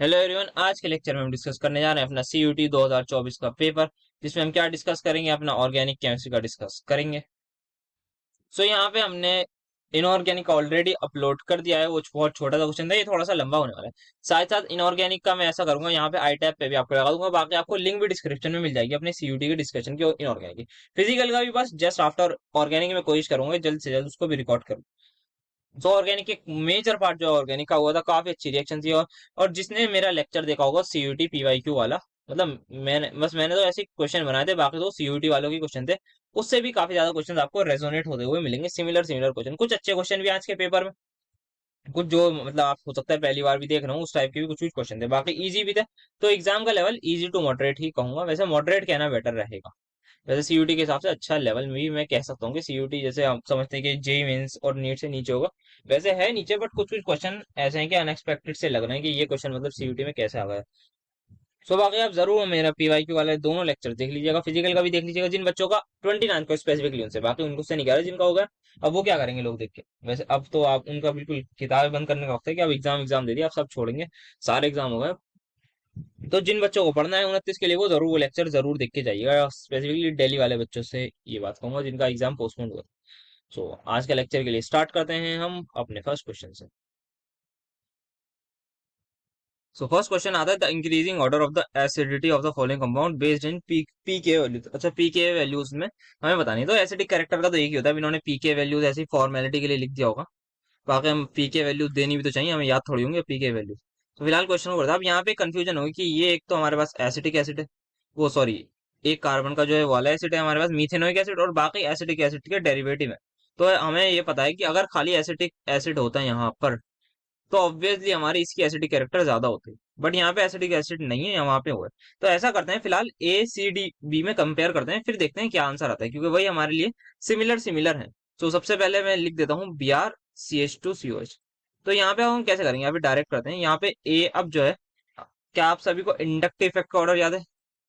Hello everyone, आज के lecture में हम डिस्कस करने जा रहे हैं अपना CUT 2024 का पेपर, जिसमें हम क्या डिस्कस करेंगे, अपना ऑर्गेनिक केमिस्ट्री का डिस्कस करेंगे। सो यहाँ पे हमने इनऑर्गेनिक ऑलरेडी अपलोड कर दिया है। वो बहुत छोटा सा क्वेश्चन था, ये थोड़ा सा लंबा होने वाला है। साथ साथ इनऑर्गेनिक का मैं ऐसा करूंगा, यहाँ पे आई टैब पे भी आपको लगा दूंगा, बाकी आपको लिंक भी डिस्क्रिप्शन में मिल जाएगी अपने CUT के डिस्कशन की और इनऑर्गेनिक की। फिजिकल का भी बस जस्ट आफ्टर ऑर्गेनिक में कोशिश करूंगा जल्द से जल्द उसको भी रिकॉर्ड करूँ। तो ऑर्गेनिक एक मेजर पार्ट जो ऑर्गेनिक का हुआ था, काफी अच्छी रिएक्शन थी। और जिसने मेरा लेक्चर देखा होगा CUT PYQ वाला, मतलब मैंने तो ऐसे क्वेश्चन बनाए थे, बाकी तो CUT वालों के क्वेश्चन थे। उससे भी काफी ज्यादा क्वेश्चन आपको रेजोनेट होते हुए मिलेंगे, सिमिलर सिमिलर क्वेश्चन, कुछ अच्छे क्वेश्चन भी आज के पेपर में, कुछ जो मतलब आप हो सकता है पहली बार भी देख रहे हो उस टाइप के भी कुछ कुछ क्वेश्चन थे, बाकी इजी भी थे। तो एग्जाम का लेवल इजी टू मॉडरेट ही कहूंगा, वैसे मॉडरेट कहना बेटर रहेगा। वैसे CUT के हिसाब से अच्छा लेवल में भी मैं कह सकता हूँ कि CUT जैसे हम समझते हैं कि जेई मेंस और नीट से नीचे होगा, वैसे है नीचे, बट कुछ कुछ क्वेश्चन ऐसे हैं कि अनएक्सपेक्टेड से लग रहे हैं कि ये क्वेश्चन मतलब CUT में कैसे आ गया। सो बाकी आप जरूर मेरा PYQ वाले दोनों लेक्चर देख लीजिएगा, फिजिकल का भी देख लीजिएगा। जिन बच्चों का 29 को स्पेसिफिकली, उनसे बाकी उनको से नहीं कह रहा जिनका होगा। अब वो क्या करेंगे लोग देख के, वैसे अब तो आप उनका बिल्कुल किताबें बंद करने का वक्त है कि अब एग्जाम एग्जाम दे दिया, आप सब छोड़ेंगे, सारे एग्जाम हो गए। तो जिन बच्चों को पढ़ना है 29 के लिए, वो जरूर वो लेक्चर जरूर देख के जाइएगा, स्पेसिफिकली दिल्ली वाले बच्चों से ये बात कहूंगा जिनका एग्जाम पोस्टपोन हुआ। सो आज के लेक्चर के लिए स्टार्ट करते हैं हम अपने फर्स्ट क्वेश्चन से। सो फर्स्ट क्वेश्चन आता है, the increasing order of the acidity of the following compound based in pK values. अच्छा, पीके वैल्यूज में हमें बतानी है, तो एसिडिक कैरेक्टर का तो एक ही होता है, अब इन्होंने पीके वैल्यूज ऐसी फॉर्मेलिटी के लिए लिख दिया होगा। बाकी हम पीके वैल्यूज देनी भी तो चाहिए, हमें याद थोड़ी होंगे पीके वैल्यूज। तो फिलहाल क्वेश्चन को करता है। अब यहाँ पे कंफ्यूजन होगी कि ये एक तो हमारे पास एसिटिक एसिड है, वो सॉरी, एक कार्बन का जो है वाला एसिड है हमारे पास, मीथेनोइक एसिड, और बाकी एसिटिक एसिड के डेरिवेटिव है। तो हमें ये पता है कि अगर खाली एसिटिक एसिड होता है यहाँ पर, तो ऑब्वियसली हमारी इसकी एसिडिक कैरेक्टर ज्यादा होती है। बट यहाँ पे एसिडिक एसिड नहीं है, यहाँ पे हुआ है। तो ऐसा करते हैं, फिलहाल ACD B में कंपेयर करते हैं, फिर देखते हैं क्या आंसर आता है, क्योंकि वही हमारे लिए सिमिलर सिमिलर है। तो सबसे पहले मैं लिख देता हूँ BrCH2COH। तो यहाँ पे हम कैसे करेंगे, यहाँ पे डायरेक्ट करते हैं, यहाँ पे ए अब जो है, क्या आप सभी को इंडक्टिव इफेक्ट का ऑर्डर याद है?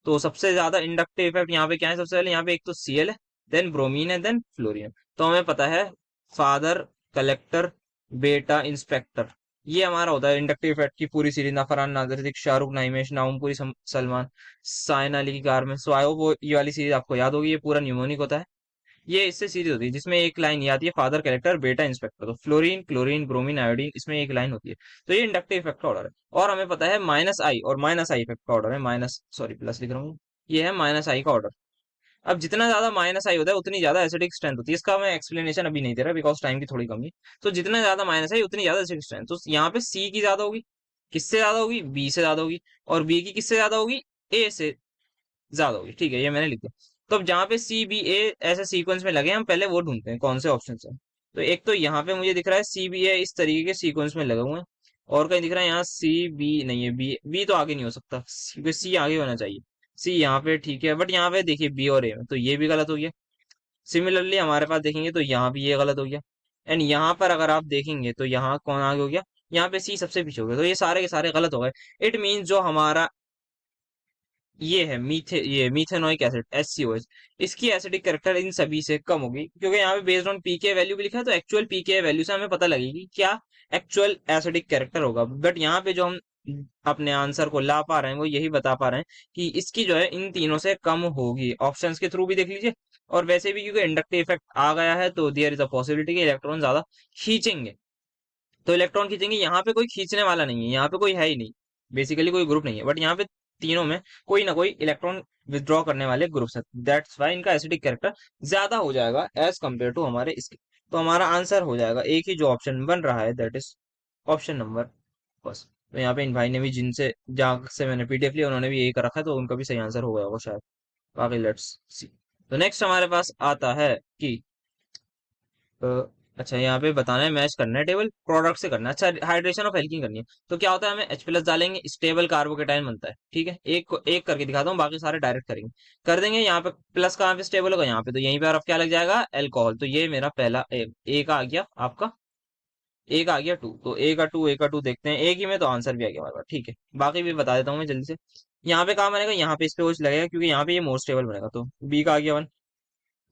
तो सबसे ज्यादा इंडक्टिव इफेक्ट यहाँ पे क्या है, सबसे पहले यहाँ पे एक तो Cl है, देन ब्रोमीन है, देन फ्लोरीन है। तो हमें पता है फादर, कलेक्टर, बेटा, इंस्पेक्टर, ये हमारा होता है इंडक्टिव इफेक्ट की पूरी सीरीज। ना फरहान, ना दर्दिक, शाहरुख, ना हिमेश, ना ओमपुरी, सलमान, साइना अली की कार में। सो आई होप वो ये वाली सीरीज आपको याद होगी, ये पूरा न्यूमोनिक होता है। ये इससे सीरीज होती है जिसमें एक लाइन ये आती है, फादर, कैरेक्टर, बेटा, इंस्पेक्टर। तो फ्लोरीन, क्लोरीन, ब्रोमीन, आयोडीन, इसमें एक लाइन होती है। तो ये इंडक्टिव इफेक्ट का ऑर्डर है। और हमें पता है -I, और -I इफेक्ट का ऑर्डर है, माइनस सॉरी प्लस लिख रहा हूँ, ये है -I का ऑर्डर। अब जितना ज्यादा -I होता है उतनी ज्यादा एसिडिक स्ट्रेंथ होती है। इसका मैं एक्सप्लेनेशन अभी नहीं दे रहा, बिकॉज टाइम की थोड़ी कमी है। तो जितना ज्यादा -I उतनी ज्यादा एसिडिक स्ट्रेंथ। तो यहाँ पे C की ज्यादा होगी, किससे ज्यादा होगी, B से ज्यादा होगी। और B की किससे ज्यादा होगी, A से ज्यादा होगी। ठीक है, ये मैंने लिख दिया। तो अब जहाँ पे CBA ऐसे सीक्वेंस में लगे, हम पहले वो ढूंढते हैं कौन से ऑप्शन से। तो एक तो यहाँ पे मुझे दिख रहा है CBA इस तरीके के सीक्वेंस में लगे हुए हैं, और कहीं दिख रहा है यहाँ CB नहीं है, बी तो आगे नहीं हो सकता क्योंकि C आगे होना चाहिए। C यहाँ पे ठीक है, बट यहाँ पे देखिए B और A में, तो ये भी गलत हो गया। सिमिलरली हमारे पास देखेंगे तो यहाँ भी ये गलत हो गया। एंड यहाँ पर अगर आप देखेंगे तो यहाँ कौन आगे हो गया, यहाँ पे C सबसे पीछे हो गया। तो ये सारे के सारे गलत हो गए। इट मीन जो हमारा ये है ये मीथेनोइक एसिड HCOH, इसकी एसिडिक कैरेक्टर इन सभी से कम होगी, क्योंकि यहाँ पे बेस्ड ऑन पीके वैल्यू भी लिखा है, तो एक्चुअल पीके वैल्यू से हमें पता लगेगी क्या एक्चुअल एसिडिक कैरेक्टर होगा। बट यहाँ पे जो हम अपने आंसर को ला पा रहे हैं वो यही बता पा रहे हैं कि इसकी जो है इन तीनों से कम होगी। ऑप्शंस के थ्रू भी देख लीजिए। और वैसे भी क्योंकि इंडक्टिव इफेक्ट आ गया है, तो देयर इज अ पॉसिबिलिटी कि इलेक्ट्रॉन ज्यादा खींचेंगे। तो इलेक्ट्रॉन खींचेंगे, यहाँ पे कोई खींचने वाला नहीं है, यहाँ पे कोई है ही नहीं, बेसिकली कोई ग्रुप नहीं है। बट यहाँ पे तीनों में कोई ना कोई इलेक्ट्रॉन विथड्रॉ करने वाले ग्रुप्स हैं, दैट्स वाई इनका एसिडिक कैरेक्टर ज्यादा हो जाएगा एज कम्पेयर टू हमारे इसके। तो हमारा आंसर हो जाएगा एक ही जो ऑप्शन बन रहा है, that is option number first. तो यहाँ पे इन भाई ने भी, जिनसे जहाँ से मैंने PDF लिया, उन्होंने भी यही कर रखा है, तो उनका भी सही आंसर हो गया होगा शायद। बाकी लेट्स सी। तो नेक्स्ट हमारे पास आता है कि अ, अच्छा, यहाँ पे बताना है, मैच करना है टेबल, प्रोडक्ट से करना है। अच्छा, हाइड्रेशन ऑफ एल्कीन करनी है। तो क्या होता है, हमें H+ डालेंगे, स्टेबल कार्बोकेटाइन बनता है। ठीक है, एक को एक करके दिखाता हूँ, बाकी सारे डायरेक्ट करेंगे, कर देंगे। यहाँ पे प्लस कहाँ पे स्टेबल होगा, यहाँ पे, तो यहीं पे। और अब क्या लग जाएगा, अल्कोहल। तो ये मेरा पहला ए का आ गया, आपका ए का आ गया 2। तो ए का 2 देखते हैं, एक ही में तो आंसर भी आ गया हमारे पास। ठीक है, बाकी भी बता देता हूँ मैं जल्दी से। यहाँ पे कहाँ बनेगा, यहाँ पे इस पे वो लगेगा, क्योंकि यहाँ पे ये मोर स्टेबल बनेगा। तो बी का आ गया 1,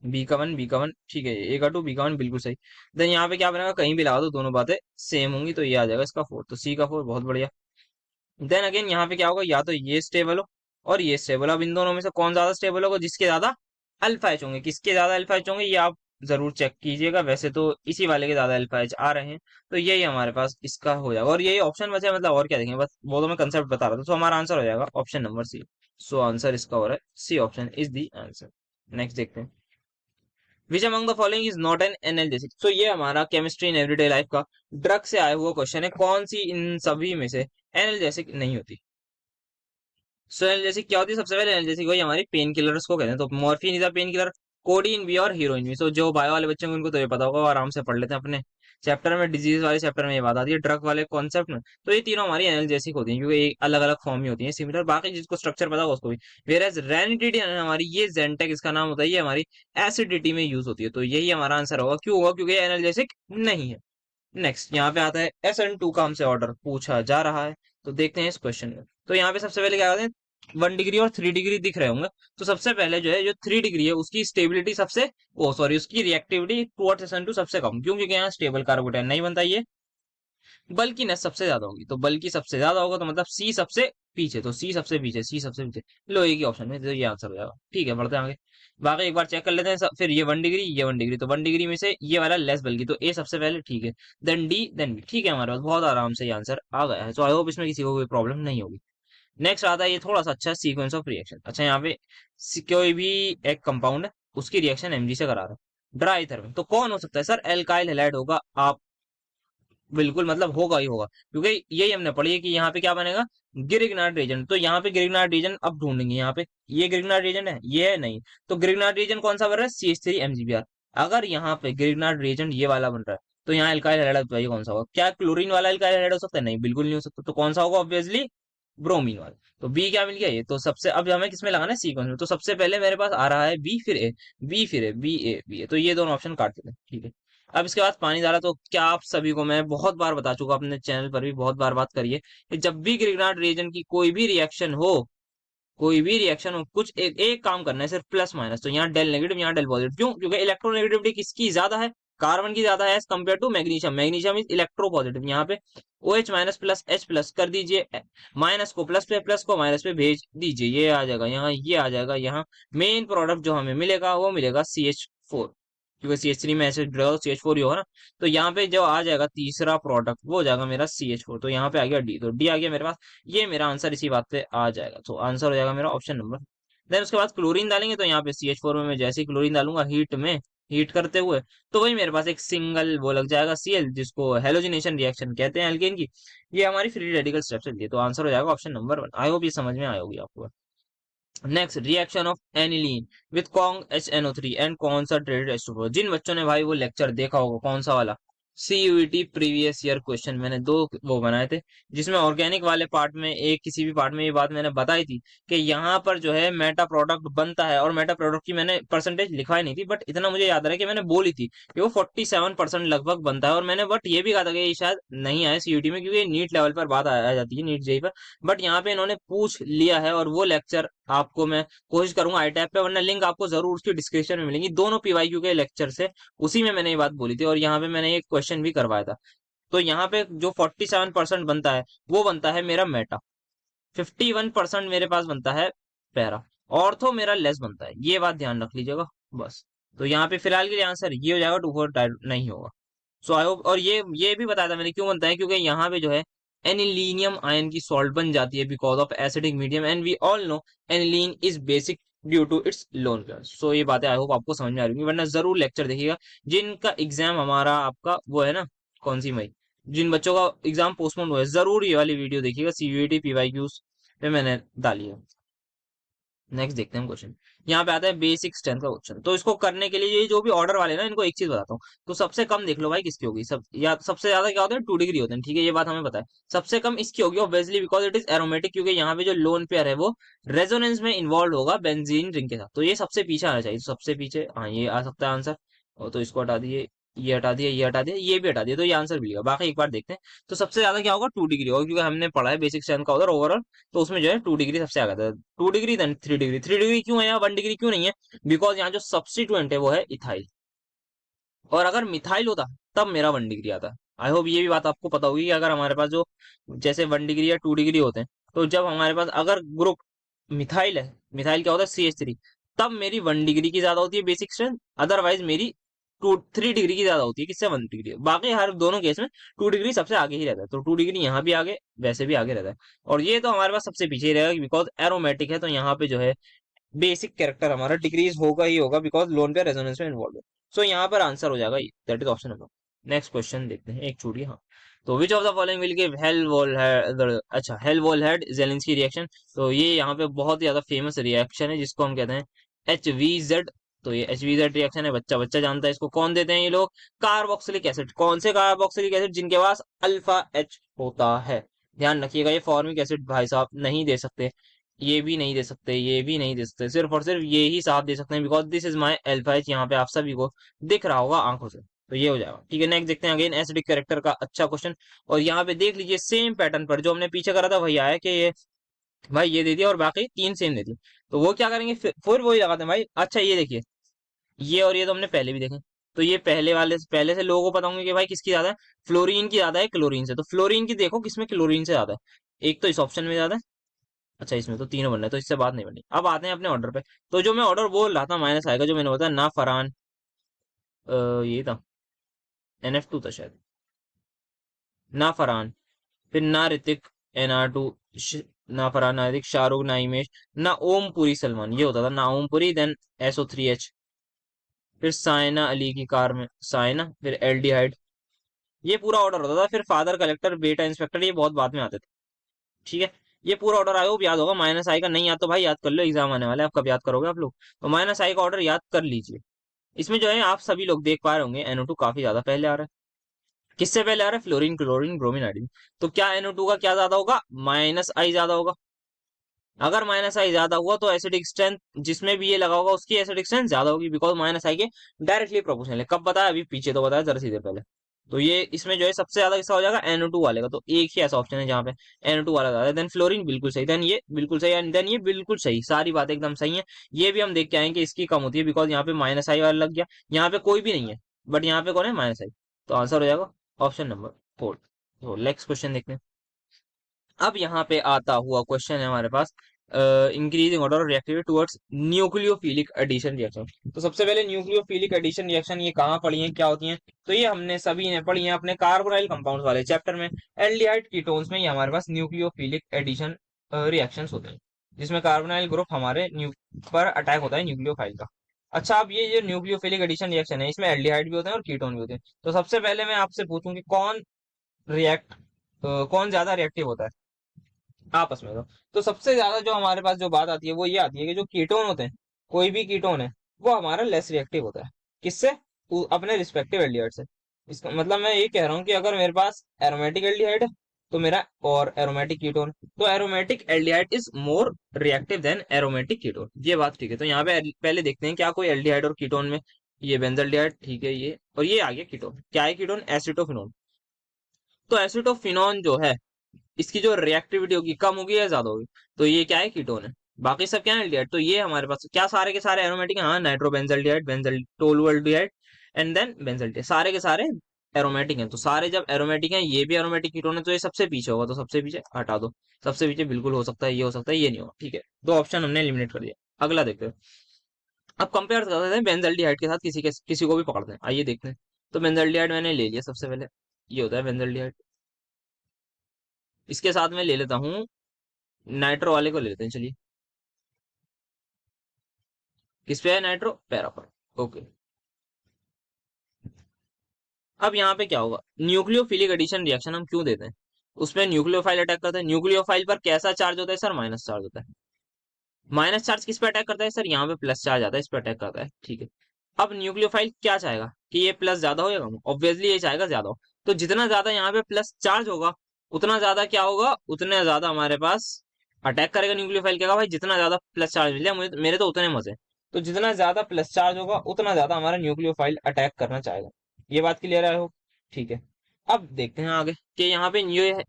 बी का वन, ठीक है, A का 2, B का 1 बिल्कुल सही। देन यहाँ पे क्या बनेगा, कहीं भी लगा दो, दोनों बातें सेम होंगी, तो ये आ जाएगा इसका 4। तो C का 4 बहुत बढ़िया। देन अगेन यहाँ पे क्या होगा, या तो ये स्टेबल हो और ये स्टेबल। अब इन दोनों में से कौन ज्यादा स्टेबल होगा, जिसके ज्यादा अल्फा एच होंगे। किसके ज्यादा अल्फा एच होंगे ये आप जरूर चेक कीजिएगा, वैसे तो इसी वाले के ज्यादा अल्फा एच आ रहे हैं। तो यही हमारे पास इसका हो जाएगा, और यही ऑप्शन बचा है, मतलब और क्या देखेंगे, बस वो तो मैं कंसेप्ट बता रहा था। तो हमारा आंसर हो जाएगा option number C. So answer इसका हो रहा है C, option is the answer. Next देखते हैं, which among the following is not an analgesic. तो ये हमारा केमिस्ट्री इन एवरीडे लाइफ का ड्रग से आया हुआ क्वेश्चन है, कौन सी इन सभी में से एनाल्जेसिक नहीं होती। सो एनाल्जेसिक क्या होती है, सबसे पहले एनाल्जेसिक वही हमारी पेन किलर्स को कहते हैं। तो morphine is a pain killer, codeine भी और हीरोइन भी। सो जो बायो वाले बच्चे हैं उनको तो ये पता होगा, वो आराम से पढ़ लेते हैं अपने चैप्टर में, डिजीज वाले चैप्टर में ये बात आती है, ड्रग वाले कॉन्सेप्ट में। तो ये तीनों हमारी एनाल्जेसिक होती हैं, क्योंकि अलग अलग फॉर्म में होती हैं सिमिलर, बाकी जिसको स्ट्रक्चर पता होगा उसको भी। वेयर रेनिटिडी हमारी, ये जेंटेक इसका नाम होता है, ये हमारी एसिडिटी में यूज होती है। तो यही हमारा आंसर होगा, क्यों होगा, क्योंकि एनाल्जेसिक नहीं है। नेक्स्ट यहाँ पे आता है SN2 का हमसे ऑर्डर पूछा जा रहा है। तो देखते हैं इस क्वेश्चन में। तो यहाँ पे सबसे पहले क्या कहते हैं, 1 डिग्री और 3 डिग्री दिख रहे होंगे। तो सबसे पहले जो है, जो 3 डिग्री है उसकी स्टेबिलिटी सबसे, ओ सॉरी, उसकी रिएक्टिविटी टुवर्ड्स SN2 सबसे कम, क्यों, क्योंकि यहाँ स्टेबल कार्बोटाइल नहीं बनता ये, बल्कीनेस सबसे ज्यादा होगी। तो बल्कि सबसे ज्यादा होगा, तो मतलब सी सबसे पीछे, तो सी सबसे पीछे, सी सबसे पीछे, लो एक ही ऑप्शन में, तो ये आंसर हो जाएगा। ठीक है, बढ़ते हैं आगे। बाकी एक बार चेक कर लेते हैं फिर ये 1 डिग्री, ये 1 डिग्री, तो 1 डिग्री में से ये वाला लेस बल्कि, तो ए सबसे पहले, ठीक है, देन डी, देन बी। ठीक है, हमारे पास बहुत आराम से ये आंसर आ गया है। तो आई होप इसमें किसी को कोई प्रॉब्लम नहीं होगी। नेक्स्ट आता है ये थोड़ा सा अच्छा सीक्वेंस ऑफ रिएक्शन। अच्छा, यहाँ पे कोई भी एक कंपाउंड है, उसकी रिएक्शन एमजी से करा रहा है ड्राई ईथर में, तो कौन हो सकता है सर, एल्काइल हैलाइड होगा। आप बिल्कुल, मतलब होगा ही होगा, क्योंकि यही हमने पढ़ी है कि यहाँ पे क्या बनेगा, ग्रिग्नार्ड रीजन। तो यहाँ पे ग्रिग्नार्ड रीजन अब ढूंढेंगे, यहाँ पे ये ग्रिग्नार्ड रीजन है, ये है नहीं। तो ग्रिग्नार्ड रीजन कौन सा बन रहा है, CH3 MgBr। अगर यहाँ पे ग्रिग्नार्ड रीजन ये वाला बन रहा है, तो यहाँ एल्काइल हैलाइड बताइए कौन सा होगा। क्या क्लोरीन वाला एल्काइल हैलाइड हो सकता है, नहीं, बिल्कुल नहीं हो सकता। तो कौन सा होगा, ऑब्वियसली ब्रोमीन वाला। तो बी क्या मिल गया, ये तो सबसे, अब हमें किसमें लगाना है, सीक्वेंस में। तो सबसे पहले मेरे पास आ रहा है बी, फिर ए, बी फिर ए, बी ए बी ए, तो ये दोनों ऑप्शन काट देते हैं। ठीक है, अब इसके बाद पानी डाला। तो क्या आप सभी को मैं बहुत बार बता चुका, अपने चैनल पर भी बहुत बार बात करिए, कि जब भी ग्रिग्नार्ड रीजन की कोई भी रिएक्शन हो, कोई भी रिएक्शन हो, कुछ एक काम करना है, सिर्फ प्लस माइनस। तो यहाँ डेल नेगेटिव, यहाँ डेल पॉजिटिव, क्यों, क्योंकि इलेक्ट्रोनेगेटिविटी किसकी ज्यादा है, कार्बन की ज्यादा है as compared to magnesium. Magnesium is electro positive. यहाँ पे OH minus plus H plus कर दीजिए, माइनस को प्लस पे, प्लस को माइनस पे भेज दीजिए, ये आ जाएगा यहाँ, ये आ जाएगा यहाँ। मेन प्रोडक्ट जो हमें मिलेगा वो मिलेगा CH4, क्योंकि CH3 में ऐसे CH4 ही होगा ना। तो यहाँ पे जो आ जाएगा तीसरा प्रोडक्ट, वो हो जाएगा मेरा CH4। तो यहाँ पे आ गया डी, तो डी आ गया मेरे पास। ये मेरा आंसर इसी बात पे आ जाएगा। तो आंसर हो जाएगा मेरा ऑप्शन नंबर। देन उसके बाद क्लोरीन डालेंगे, तो यहाँ पे CH4 में मैं जैसे ही क्लोरीन डालूंगा हीट में, हीट करते हुए, तो वही मेरे पास एक सिंगल वो लग जाएगा Cl, जिसको हेलोजिनेशन रिएक्शन कहते हैं एल्केन की। ये हमारी फ्री रेडिकल स्टेप चलती है। तो आंसर हो जाएगा ऑप्शन नंबर 1। आई होप ये समझ में आई होगी आपको। Next, reaction of aniline with Kong HNO3 and concentrated H2O। जिन बच्चों ने भाई वो लेक्चर देखा होगा, कौन सा वाला, CUET प्रीवियस ईयर क्वेश्चन, मैंने दो वो बनाए थे, जिसमें ऑर्गेनिक वाले पार्ट में, एक किसी भी पार्ट में ये बात मैंने बताई थी, कि यहाँ पर जो है मेटा प्रोडक्ट बनता है, और मेटा प्रोडक्ट की मैंने परसेंटेज लिखवाई नहीं थी, बट इतना मुझे याद रहा है कि मैंने बोली थी कि वो 47% लगभग बनता है। और मैंने बट ये भी कहा था कि ये शायद नहीं आए CUET में, क्योंकि नीट लेवल पर बात आ जाती है, नीट जेई पर। बट यहाँ पे इन्होंने पूछ लिया है, और वो लेक्चर आपको मैं कोशिश करूंगा आई टैब पे, वरना लिंक आपको जरूर उसकी डिस्क्रिप्शन में मिलेंगी, दोनों PYQ के लेक्चर से। उसी में मैंने ये बात बोली थी, और यहाँ पे मैंने एक क्वेश्चन भी करवाया था। तो यहाँ पे जो 47% बनता है, वो बनता है मेरा मेटा। 51% मेरे पास बनता है पैरा। ऑर्थो मेरा लेस बनता है, ये बात ध्यान रख लीजिएगा बस। तो यहाँ पे फिलहाल के लिए आंसर ये हो जाएगा, 2 4 नहीं होगा। सो आई होप, और ये भी बताया था मैंने क्यों बनता है, क्योंकि यहाँ पे जो है एनिलीनियम आयन की सॉल्ट बन जाती है because of acidic medium, and we all know aniline is basic due to its lone pair. So ये बातें आई होप आपको समझ में आ रही होंगी, वरना जरूर लेक्चर देखिएगा। जिनका एग्जाम हमारा आपका वो है ना, कौन सी मई, जिन बच्चों का एग्जाम पोस्टपोन हुआ है, जरूर ये वाली वीडियो देखिएगा, CUET PYQs पे मैंने डाली है। नेक्स्ट देखते हैं क्वेश्चन। यहाँ पे आता है बेसिक स्ट्रेंथ का क्वेश्चन। तो इसको करने के लिए ये जो भी ऑर्डर वाले ना, इनको एक चीज बताता हूँ। तो सबसे कम देख लो भाई किसकी होगी, सब या सबसे ज्यादा क्या होता है, 2 डिग्री होते हैं, ठीक है, ये बात हमें पता है। सबसे कम इसकी होगी obviously, because it is aromatic, क्योंकि यहाँ पे जो लोन पेयर है वो रेजोनेंस में इन्वॉल्व होगा बेंजीन रिंग के साथ। तो ये सबसे पीछे आना चाहिए, तो सबसे पीछे, हाँ ये आ सकता है आंसर। और तो इसको हटा दिए, ये हटा दिया, ये हटा दिया, ये भी हटा दिया, तो ये आंसर मिलेगा। बाकी एक बार देखते हैं। तो सबसे ज्यादा क्या होगा, 2 डिग्री होगा, क्योंकि हमने पढ़ा है बेसिक स्ट्रेंथ का उधर ओवरऑल। तो उसमें जो है 2 डिग्री सबसे आगे था। 2 डिग्री, देन 3 डिग्री। 3 डिग्री क्यों है यहाँ, 1 डिग्री क्यों नहीं है, बिकॉज यहाँ जो सब्स्टिट्यूएंट है वो है इथाइल। और अगर मिथाइल होता तब मेरा 1 डिग्री आता। आई होप ये भी बात आपको पता होगी कि अगर हमारे पास जो जैसे 1 डिग्री या 2 डिग्री होते हैं, तो जब हमारे पास अगर ग्रुप मिथाइल है, मिथाइल क्या होता है CH3, तब मेरी 1 डिग्री की ज्यादा होती है बेसिक स्ट्रेंथ, अदरवाइज मेरी 3 डिग्री की ज्यादा होती है, किससे 1 डिग्री, बाकी हर दोनों केस में 2 डिग्री सबसे आगे ही रहता है, तो 2 डिग्री यहाँ भी आगे वैसे भी आगे रहता है। और ये तो हमारे पास सबसे पीछे ही रहेगा बिकॉज एरोमेटिक है, तो यहाँ पे जो है बेसिक कैरेक्टर हमारा डिक्रीज होगा ही होगा बिकॉज लोन पे रेजोनेंस में इन्वॉल्व है। सो यहाँ पर आंसर हो जाएगा, that is option number. Next question देखते हैं, एक छूट गया, हाँ। तो which of the following will give Hell Volhard, अच्छा Hell Volhard Zelinsky reaction. तो ये यहाँ पे बहुत ही ज्यादा फेमस रिएक्शन है जिसको हम कहते हैं HVZ। तो ये HVZ रिएक्शन है, बच्चा बच्चा जानता है इसको। कौन देते हैं ये लोग? Carboxylic acid. कौन से कार्बोक्सिलिक एसिड? जिनके पास अल्फा H होता है। ध्यान रखिएगा, ये फॉर्मिक एसिड भाई साहब नहीं दे सकते, ये भी नहीं दे सकते, ये भी नहीं दे सकते, सिर्फ और सिर्फ ये ही साथ दे सकते हैं because this is my alpha H, यहाँ पे आप सभी को दिख रहा होगा आंखों से। तो ये हो जाएगा, ठीक है। नेक्स्ट देखते हैं अगेन एसिडिक कैरेक्टर का अच्छा क्वेश्चन। और यहाँ पे देख लीजिए सेम पैटर्न पर जो हमने पीछे करा था वही आया कि ये भाई ये दे दिया और बाकी तीन सेम दे दी। तो वो क्या करेंगे, फिर वही लगाते हैं भाई। अच्छा ये देखिए, ये और ये तो हमने पहले भी देखे। तो ये पहले वाले पहले से लोगों को पता होंगे कि भाई किसकी ज्यादा है, फ्लोरीन की ज्यादा है क्लोरीन से। तो फ्लोरीन की देखो किसमें क्लोरीन से ज्यादा है, एक तो इस ऑप्शन में ज्यादा है। अच्छा इसमें तो तीनों बन रहे हैं, तो इससे बात नहीं बनी। अब आते हैं अपने ऑर्डर पे। तो जो मैं ऑर्डर बोल रहा था माइनस आएगा, जो मैंने बताया ना फरहान, ये था NF2 था शायद, ना फरहान, फिर ना ऋतिक NR2, ना फरहान ना ऋतिक, शाहरुख ना हिमेश, ना ओम पुरी सलमान, ये होता था ना ओम पुरी, देन SO3H, फिर साइना अली की कार में साइना, फिर एल्डिहाइड। ये पूरा ऑर्डर होता था। फिर फादर कलेक्टर बेटा इंस्पेक्टर ये बहुत बाद में आते थे, ठीक है। ये पूरा ऑर्डर आया याद होगा। माइनस आई का नहीं याद तो भाई याद कर लो, एग्जाम आने वाला है, आप कब याद करोगे आप लोग। तो माइनस आई का ऑर्डर याद कर लीजिए। इसमें जो है आप सभी लोग देख पा रहे होंगे NO2 काफी ज्यादा पहले आ रहा है। किससे पहले आ रहा है? Fluorine chlorine bromine iodine. तो क्या NO2 का क्या ज्यादा होगा? माइनस आई ज्यादा होगा। अगर माइनस आई ज्यादा हुआ तो एसिडिक स्ट्रेंथ जिसमें भी ये लगा होगा उसकी एसिडिक स्ट्रेंथ ज्यादा होगी बिकॉज माइनस आई के डायरेक्टली प्रोपोर्शनल है। कब बताया? अभी पीछे तो बताया जरा सी देर पहले। तो ये इसमें जो है सबसे ज्यादा किसका हो जाएगा? NO2 वाले का। तो एक ही ऐसा ऑप्शन है जहाँ पे NO2 वाला ज्यादा है। देन फ्लोरीन बिल्कुल सही, देन ये बिल्कुल सही, एंड देन ये बिल्कुल सही, सारी बातें एकदम सही है। ये भी हम देख के आएंगे कि इसकी कम होती है बिकॉज यहाँ पे माइनस आई वाला लग गया, यहाँ पे कोई भी नहीं है, बट यहाँ पे कौन है? माइनस आई। तो आंसर हो जाएगा ऑप्शन नंबर 4। तो नेक्स्ट क्वेश्चन देखते हैं। अब यहाँ पे आता हुआ क्वेश्चन है हमारे पास, increasing order reactivity towards nucleophilic addition reaction. तो सबसे पहले न्यूक्लियोफिलिक एडिशन रिएक्शन ये कहाँ पढ़ी है, क्या होती है? तो ये हमने सभी ने पढ़ी है अपने कार्बोनाइल कंपाउंड वाले चैप्टर में। एल्डिहाइड कीटोन्स में ये हमारे पास न्यूक्लियोफिलिक एडिशन रिएक्शंस होते हैं, जिसमें कार्बोनाइल ग्रुप हमारे पर अटैक होता है न्यूक्लियोफाइल का। अच्छा, अब ये जो न्यूक्लियोफिलिक एडिशन रिएक्शन है इसमें एल्डिहाइड भी होते हैं और कीटोन भी होते हैं। तो सबसे पहले मैं आपसे पूछूं कि रिएक्ट कौन ज्यादा रिएक्टिव होता है आपस में। तो सबसे ज्यादा जो हमारे पास जो बात आती है वो ये आती है कि जो कीटोन होते हैं, कोई भी कीटोन है, वो हमारा लेस रिएक्टिव होता है। किससे? अपने रिस्पेक्टिव एल्डिहाइड से। इसका मतलब मैं ये कह रहा हूँ कि अगर मेरे पास एरोमेटिक एल्डिहाइड है तो मेरा और एरोमेटिक कीटोन, तो aromatic aldehyde is more reactive than aromatic ketone. ये बात ठीक है। तो यहाँ पे पहले देखते हैं क्या कोई एल्डिहाइड और कीटोन में, ये बेंजल्डिहाइड ठीक है, ये और ये आ गया कीटोन। क्या है कीटोन? एसिटोफिनोन। तो एसिटोफिनोन जो है इसकी जो रिएक्टिविटी होगी कम होगी या ज्यादा होगी? तो ये क्या है? कीटोन है। बाकी सब क्या है? एल्डिहाइड। तो ये हमारे पास क्या सारे के सारे एरोमेटिक है? हाँ, नाइट्रोबेंजल्डिहाइड, बेंजल टोलुअल्डिहाइड एंड देन बेंजल्डिहाइड, सारे के सारे एरोमेटिक हैं। तो सारे जब एरोमेटिक हैं, ये भी एरोमेटिक कीटोन है, तो ये सबसे पीछे होगा। तो सबसे पीछे हटा दो, सबसे पीछे बिल्कुल हो सकता है, ये हो सकता है, ये नहीं होगा, ठीक है। दो ऑप्शन हमने एलिमिनेट कर दिया। अगला देखते हैं। अब कंपेयर करते हैं बेंजल्डिहाइड के साथ किसी को भी पकड़ते हैं, आइए देखते हैं। तो बेंजल्डिहाइड मैंने ले लिया सबसे पहले, ये होता है बेंजल्डिहाइड। इसके साथ में ले लेता हूँ नाइट्रो वाले को, ले लेते हैं चलिए। किस पे है? नाइट्रो पैरा पर। ओके। अब यहाँ पे क्या होगा? न्यूक्लियोफिलिक एडिशन रिएक्शन हम क्यों देते हैं? उसमें न्यूक्लियोफाइल अटैक करता है। न्यूक्लियोफाइल पर कैसा चार्ज होता है सर? माइनस चार्ज होता है। माइनस चार्ज किस पे अटैक करता है सर? यहाँ पे प्लस चार्ज आता है, इस पे अटैक करता है, ठीक है। अब न्यूक्लियोफाइल क्या चाहेगा कि ये प्लस ज्यादा हो या कम? ऑब्वियसली ये चाहेगा ज्यादा हो। तो जितना ज्यादा यहाँ पे प्लस चार्ज होगा उतना ज्यादा क्या होगा? उतना ज्यादा हमारे पास अटैक करेगा न्यूक्लियोफाइल। क्या भाई जितना ज्यादा प्लस चार्ज मिल जाए मुझे, मेरे तो उतने मजे। तो जितना ज्यादा प्लस चार्ज होगा उतना ज्यादा हमारा न्यूक्लियोफाइल अटैक करना चाहेगा। ये बात क्लियर है हो? ठीक है। अब देखते हैं आगे कि यहाँ पे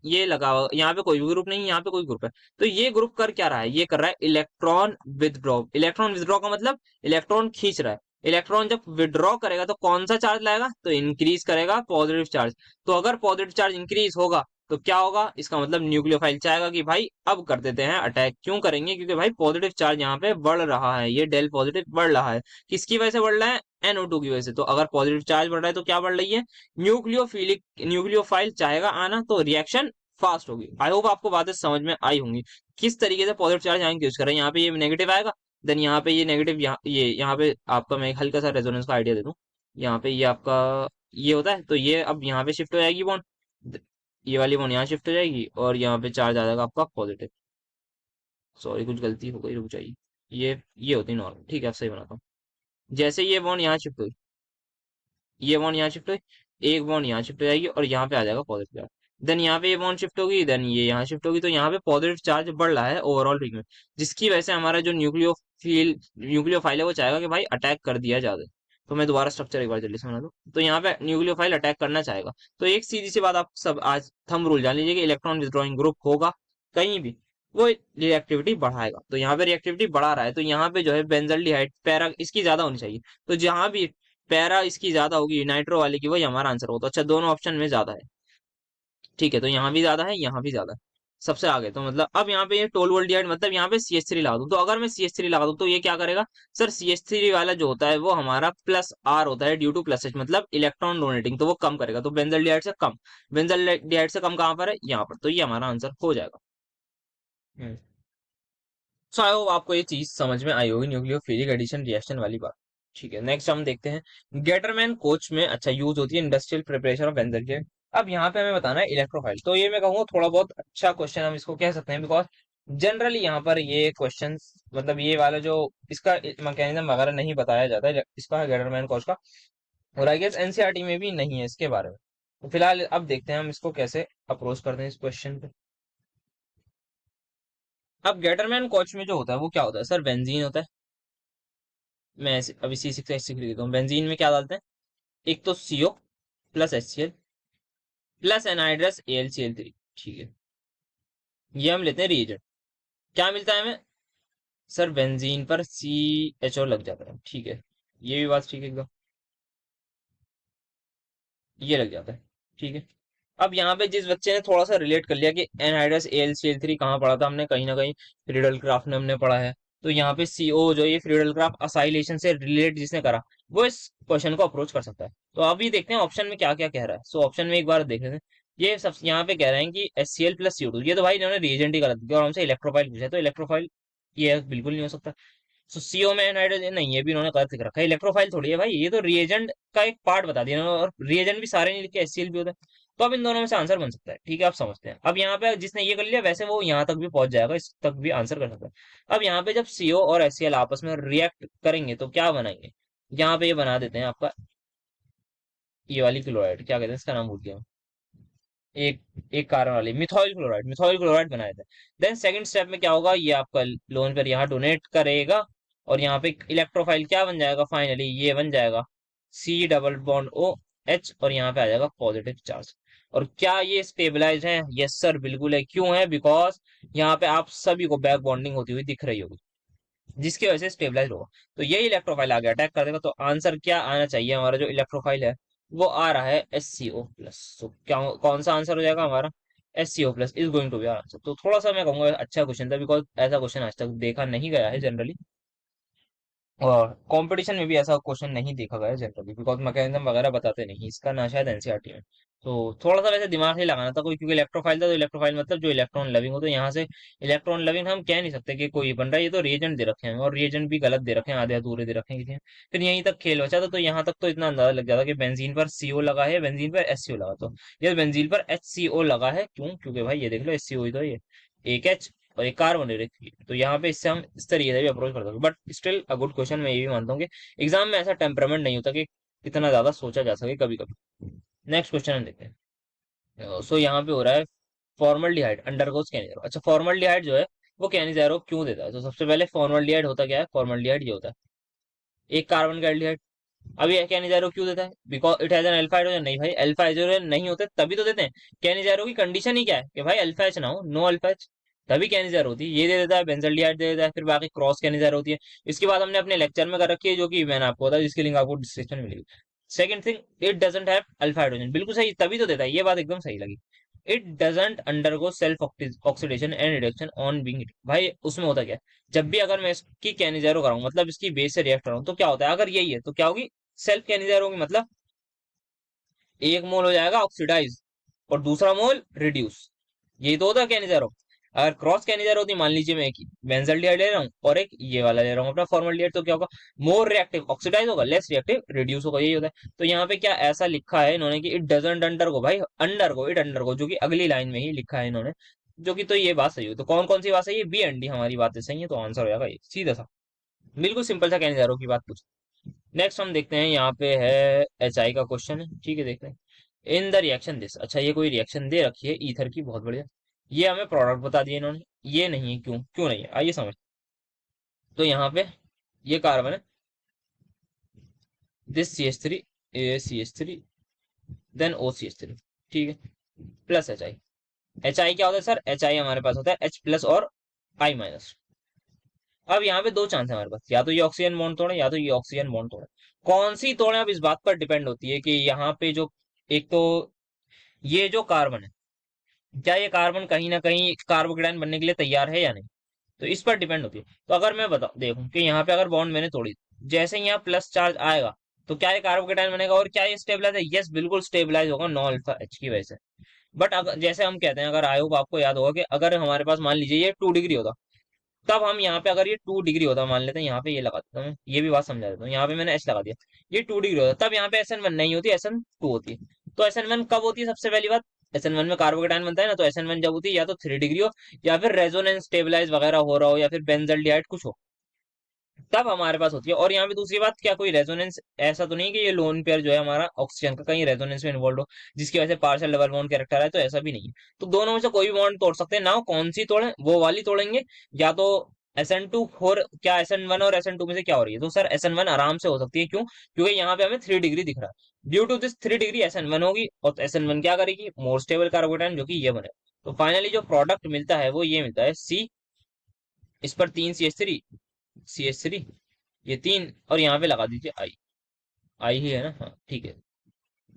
ये लगा हुआ, यहाँ पे कोई भी ग्रुप नहीं, यहाँ पे कोई ग्रुप है। तो ये ग्रुप कर क्या रहा है? ये कर रहा है इलेक्ट्रॉन विदड्रॉ। इलेक्ट्रॉन विदड्रॉ का मतलब इलेक्ट्रॉन खींच रहा है। इलेक्ट्रॉन जब विड्रॉ करेगा तो कौन सा चार्ज लाएगा, तो इंक्रीज करेगा पॉजिटिव चार्ज। तो अगर पॉजिटिव चार्ज इंक्रीज होगा तो क्या होगा, इसका मतलब न्यूक्लियोफाइल चाहेगा कि भाई अब कर देते हैं अटैक। क्यों करेंगे, क्योंकि भाई पॉजिटिव चार्ज यहाँ पे बढ़ रहा है, ये डेल पॉजिटिव बढ़ रहा है। किसकी वजह से बढ़ रहा है, NO2 की वजह से। तो अगर पॉजिटिव चार्ज बढ़ रहा है तो क्या बढ़ रही है, न्यूक्लियोफिलिक न्यूक्लियोफाइल चाहेगा आना, तो रिएक्शन फास्ट होगी। आई होप आपको बातें समझ में आई होंगी किस तरीके से पॉजिटिव चार्ज यहाँ यूज करें। यहाँ पे ये नेगेटिव आएगा, देन यहाँ पे ये नेगेटिव, यहाँ पे आपका मैं एक हल्का सा रेजोनेंस का आइडिया दे दूं। यहाँ पे ये आपका ये होता है, तो ये अब यहाँ पे शिफ्ट हो जाएगी बॉन्ड, ये वाली बॉन्ड यहाँ शिफ्ट हो जाएगी और यहाँ पे चार्ज आ जाएगा आपका पॉजिटिव। सॉरी कुछ गलती हो गई, रुक जाइए। ये होती है नॉर्मल, ठीक है आप सही बनाता हूँ। जैसे ये बॉन्ड यहाँ शिफ्ट हुई, ये बॉन्ड यहाँ शिफ्ट हुई, एक बॉन्ड यहाँ शिफ्ट हो जाएगी और यहाँ पे आ जाएगा पॉजिटिव चार्ज। देन यहाँ पे ये बॉन्ड शिफ्ट होगी, देन ये यहाँ शिफ्ट होगी, तो यहाँ पे पॉजिटिव चार्ज बढ़ रहा है ओवरऑल रिंग में, जिसकी वजह से हमारा जो न्यूक्लियोफाइल है वो चाहेगा कि भाई अटैक कर दिया जाए। तो मैं दोबारा स्ट्रक्चर एक बार जल्दी से बना दूं, तो यहाँ पे न्यूक्लियोफाइल अटैक करना चाहेगा। तो एक सीधी सी बात आप सब आज थंब रूल जान लीजिए कि इलेक्ट्रॉन विथड्रॉइंग ग्रुप होगा कहीं भी, वो रिएक्टिविटी बढ़ाएगा। तो यहाँ पे रिएक्टिविटी बढ़ा रहा है, तो यहाँ पे जो है बेंजल्डिहाइड पैरा इसकी ज्यादा होनी चाहिए। तो जहां भी पैरा इसकी ज्यादा होगी नाइट्रो वाले की, वही हमारा आंसर होगा। तो अच्छा दोनों ऑप्शन में ज्यादा है, ठीक है। तो यहाँ भी ज्यादा है, यहाँ भी ज्यादा है, सबसे आगे। तो मतलब अब यहाँ पे ये टोलवोल्डिहाइड, मतलब यहाँ पे CH3 लगा दूं, तो अगर मैं CH3 लगा दूं तो ये क्या करेगा सर, CH3 वाला जो होता है वो हमारा प्लस R होता है ड्यू टू प्लस H, मतलब इलेक्ट्रॉन डोनेटिंग, तो वो कम करेगा। तो बेंजल्डिहाइड से कम, बेंजल्डिहाइड से कम कहाँ पर है, यहाँ पर। तो ये हमारा आंसर हो जाएगा। हम्म। सो आई होप आपको ये चीज समझ में आई होगी, न्यूक्लियोफिलिक एडिशन रिएक्शन वाली बात। ठीक है, नेक्स्ट हम देखते हैं गेटरमैन कोच में अच्छा यूज होती है इंडस्ट्रियल प्रिपरेशन ऑफ बेंजल के। अब यहाँ पे हमें बताना है इलेक्ट्रोफाइल। तो ये मैं कहूँगा थोड़ा बहुत अच्छा क्वेश्चन हम इसको कह सकते हैं, बिकॉज जनरली यहाँ पर ये क्वेश्चन, मतलब ये वाला जो इसका मैकेनिज्म वगैरह नहीं बताया जाता है इसका गेटरमैन कोच का, और आई गेस NCERT में भी नहीं है इसके बारे में। तो फिलहाल अब देखते हैं हम इसको कैसे अप्रोच करते हैं इस क्वेश्चन पे। अब गेटरमैन कोच में जो होता है वो क्या होता है सर, बेंजीन होता है। मैं अभी C6H6 लिख देता हूँ। बेंजीन में क्या डालते हैं, एक तो CO plus HCl plus anhydrous AlCl3, ठीक है। ये हम लेते हैं रिएजेंट। क्या मिलता है हमें सर, बेंजीन पर CHO लग जाता है, ठीक है। ये भी बात ठीक है एकदम, ये लग जाता है, ठीक है। अब यहाँ पे जिस बच्चे ने थोड़ा सा रिलेट कर लिया कि एनहाइड्रस AlCl3 कहाँ पढ़ा था हमने, कहीं ना कहीं फ्रीडल क्राफ्ट ने हमने पढ़ा है। तो यहाँ पे CO जो ये फ्रीडल क्राफ्ट असाइलेशन से रिलेट जिसने करा, वो इस क्वेश्चन को अप्रोच कर सकता है। तो अभी देखते हैं ऑप्शन में क्या क्या कह रहा है। सो ऑप्शन में एक बार देख लेते हैं। ये सब यहाँ पे कह रहे हैं कि HCl प्लस CO2, ये तो भाई इन्होंने रिएजेंट ही गलत दिया और हमसे इलेक्ट्रोफाइल पूछा है, तो इलेक्ट्रोफाइल ये बिल्कुल नहीं हो सकता। सो CO में नाइट्रोजन नहीं, ये भी उन्होंने गलत लिख रखा है। इलेक्ट्रोफाइल थोड़ी है भाई, ये तो रिएजेंट का एक पार्ट बता दिया इन्होंने, और रिएजेंट भी सारे नहीं लिखे, HCl भी होता है। तो अब इन दोनों में से आंसर बन सकता है, ठीक है आप समझते हैं। अब यहाँ पे जिसने ये कर लिया वैसे वो यहाँ तक भी पहुंच जाएगा, इस तक भी आंसर कर सकता है। अब यहाँ पे जब CO और HCl आपस में रिएक्ट करेंगे तो क्या बनाएंगे, यहाँ पे ये बना देते हैं आपका ये वाली क्लोराइड, क्या कहते हैं इसका नाम भूल गया मैं। एक एक कारण वाली मिथाइल क्लोराइड, मिथाइल क्लोराइड बनाया था। देन सेकंड स्टेप में क्या होगा, ये आपका लोन पर यहाँ डोनेट करेगा और यहाँ पे इलेक्ट्रोफाइल क्या बन जाएगा, फाइनली ये बन जाएगा C डबल बॉन्ड OH, और यहाँ पे आ जाएगा पॉजिटिव चार्ज। और क्या ये स्टेबलाइज है, यस सर बिल्कुल है। क्यों है, बिकॉज यहाँ पे आप सभी को बैक बॉन्डिंग होती हुई दिख रही होगी, जिसकी वजह से स्टेबलाइज होगा। तो ये इलेक्ट्रोफाइल आ गया अटैक कर देगा। तो आंसर क्या आना चाहिए, हमारा जो इलेक्ट्रोफाइल है वो आ रहा है SCO+। तो क्या कौन सा आंसर हो जाएगा हमारा, SCO+ is going to be answer. तो थोड़ा सा मैं कहूंगा अच्छा क्वेश्चन था, बिकॉज ऐसा क्वेश्चन आज तक देखा नहीं गया है जनरली, और कंपटीशन में भी ऐसा क्वेश्चन नहीं देखा गया जनरली, बिकॉज मैकेनिज्म वगैरह बताते नहीं इसका ना शायद NCERT में। तो थोड़ा सा वैसे दिमाग ही लगाना था कोई, क्योंकि इलेक्ट्रोफाइल था, तो इलेक्ट्रोफाइल मतलब जो इलेक्ट्रॉन लविंग हो, तो यहाँ से इलेक्ट्रॉन लविंग हम कह नहीं सकते कि कोई बन रहा है, ये तो रिएजेंट दे रखे हैं और रिएजेंट भी गलत दे रखे हैं, आधे अधूरे दे रखे हैं किसी ने। फिर यहीं तक खेल बचा था, तो यहाँ तक तो इतना अंदाजा लग जाता कि बेंजीन पर CO लगा है, बेंजीन पर SCO लगा। तो ये बेंजीन पर HCO लगा है, क्यों, क्योंकि भाई ये देख लो SCO ही तो ये एक H और एक कार्बन है। तो यहाँ पे इससे हम इस तरीके से भी अप्रोच कर सकते हैं। But still a good question, मैं ये भी मानता हूँ कि एग्जाम में ऐसा टेम्परामेंट नहीं होता कि इतना ज्यादा सोचा जा सके कभी कभी। नेक्स्ट क्वेश्चन हम देखते हैं। सो यहाँ पे हो रहा है फॉर्मल्डिहाइड अंडरगोज कैनिजारो। अच्छा फॉर्मल्डिहाइड जो है वो कैनिजारो क्यों देता है, तो सबसे पहले फॉर्मल्डिहाइड होता क्या है, फॉर्मल्डिहाइड ये होता है एक कार्बन का एल्डिहाइड। अब ये कैनिजारो क्यों देता है, because it has an alpha hydrogen. नहीं भाई अल्फा हाइड्रोजन नहीं होते तभी तो देते हैं। कैनिजारो की कंडीशन ही क्या है कि भाई अल्फा एच ना हो, नो अल्फा एच। तभी कैनिजार होती है। ये दे देता है, बेंजल्डिहाइड दे देता है, फिर बाकी क्रॉस कैनिजार होती है। इसके बाद हमने अपने लेक्चर में कर रखी है, जो कि मैंने आपको बताया, जिसकी लिंक आपको डिस्क्रिप्शन में मिलेगी। Second thing, it doesn't have alpha hydrogen, बिल्कुल सही, तभी तो देता है, ये बात एकदम सही लगी। It doesn't undergo self oxidation and reduction on being, भाई उसमें होता क्या है, जब भी अगर मैं इसकी कैनिजारो कराऊं, मतलब इसकी बेस से रिएक्ट कराऊं, तो क्या होता है, अगर यही है तो क्या होगी, सेल्फ कैनिजारो होगी, मतलब एक मोल हो जाएगा ऑक्सीडाइज और दूसरा मोल रिड्यूस। यही तो होता है कैनिजारो। अगर क्रॉस कैनिजार होती, मान लीजिए मैं एक बेंजल्डिहाइड ले रहा हूँ और एक ये वाला ले रहा हूँ अपना फॉर्मल्डिहाइड, तो क्या होगा, मोर रिएक्टिव ऑक्सीडाइज होगा, लेस रिएक्टिव रिड्यूस होगा, यही होता है। तो यहाँ पे क्या ऐसा लिखा है इन्होंने कि इट डजंट अंडरगो, भाई अंडरगो, इट अंडरगो, जो कि अगली लाइन में ही लिखा है इन्होंने, जो कि तो ये बात सही हुई। तो कौन कौन सी बात सही है, बी एंड डी हमारी बातें सही है, तो आंसर हो जाएगा ये, सीधा सा, बिल्कुल सिंपल सा कैनिजारो की बात पूछ। नेक्स्ट हम देखते हैं, यहाँ पे है एच आई का क्वेश्चन है, ठीक है, देखते हैं। इन द रिएक्शन दिस, अच्छा ये कोई रिएक्शन दे रखी है ईथर की, बहुत बढ़िया। ये हमें प्रोडक्ट बता दिए इन्होंने, ये नहीं है, क्यों क्यों नहीं है, आइए समझ। तो यहाँ पे ये कार्बन है, this C H three, a C H three, then O C H three, ठीक है, plus H I. H I क्या होता है सर, एच आई हमारे पास होता है एच प्लस और आई माइनस। अब यहाँ पे दो चांस है हमारे पास, या तो ये ऑक्सीजन बॉन्ड तोड़े, या तो ये ऑक्सीजन बॉन्ड तोड़े। कौन सी तोड़े, अब इस बात पर डिपेंड होती है कि यहाँ पे जो, एक तो ये जो कार्बन है, क्या ये कार्बन कहीं ना कहीं कार्बोकेटाइन बनने के लिए तैयार है या नहीं, तो इस पर डिपेंड होती है। तो अगर मैं बता देखूं कि यहाँ पे अगर बॉन्ड मैंने तोड़ी, जैसे ही यहाँ प्लस चार्ज आएगा, तो क्या ये कार्बोकेटाइन बनेगा, और क्या ये स्टेबलाइज है, यस बिल्कुल स्टेबलाइज होगा, नो अल्फा एच की वजह से। बट अगर जैसे हम कहते हैं, अगर आई होप आपको याद होगा कि अगर हमारे पास मान लीजिए ये 2 डिग्री होता, तब हम यहाँ पे, अगर ये 2 डिग्री होता, मान लेते हैं यहाँ पे ये लगा देता हूँ मैं, ये भी बात समझा देता हूँ, यहाँ पे मैंने एच लगा दिया, ये 2 डिग्री होता, तब यहाँ पे SN1 नहीं होती, SN2 होती है। तो SN1 कब होती है, सबसे पहली बात, SN1 में कार्बोकेटाइन बनता है ना, तो SN1 जब होती है, या तो 3 डिग्री हो, या फिर रेजोनेंस स्टेबलाइज वगैरह हो रहा हो, या फिर बेंजल्डिहाइड कुछ हो, तब हमारे पास होती है। और यहाँ पे दूसरी बात, क्या कोई रेजोनेंस, ऐसा तो नहीं कि ये लोन पेयर जो है हमारा ऑक्सीजन का कहीं रेजोनेंस में इन्वॉल्व हो, जिसकी वजह से पार्शियल डबल बॉन्ड कैरेक्टर है, तो ऐसा भी नहीं है। तो दोनों में से कोई भी बॉन्ड तोड़ सकते हैं ना, कौन सी तोड़े, वो वाली तोड़ेंगे, या तो SN2 फोर, क्या SN1 और SN2 में से क्या हो रही है, तो सर SN1 आराम से हो सकती है, क्यों, क्योंकि यहाँ पे हमें 3 डिग्री दिख रहा है, due to this 3 degree SN1 होगी, और SN1 क्या करेगी, मोर स्टेबल कार्बोकेटाइन, जो कि ये बने। तो फाइनली जो प्रोडक्ट मिलता है वो ये मिलता है, सी, इस पर 3 CH3, CH3, ये 3, और यहाँ पे लगा दीजिए आई, आई ही है ना, हाँ ठीक है,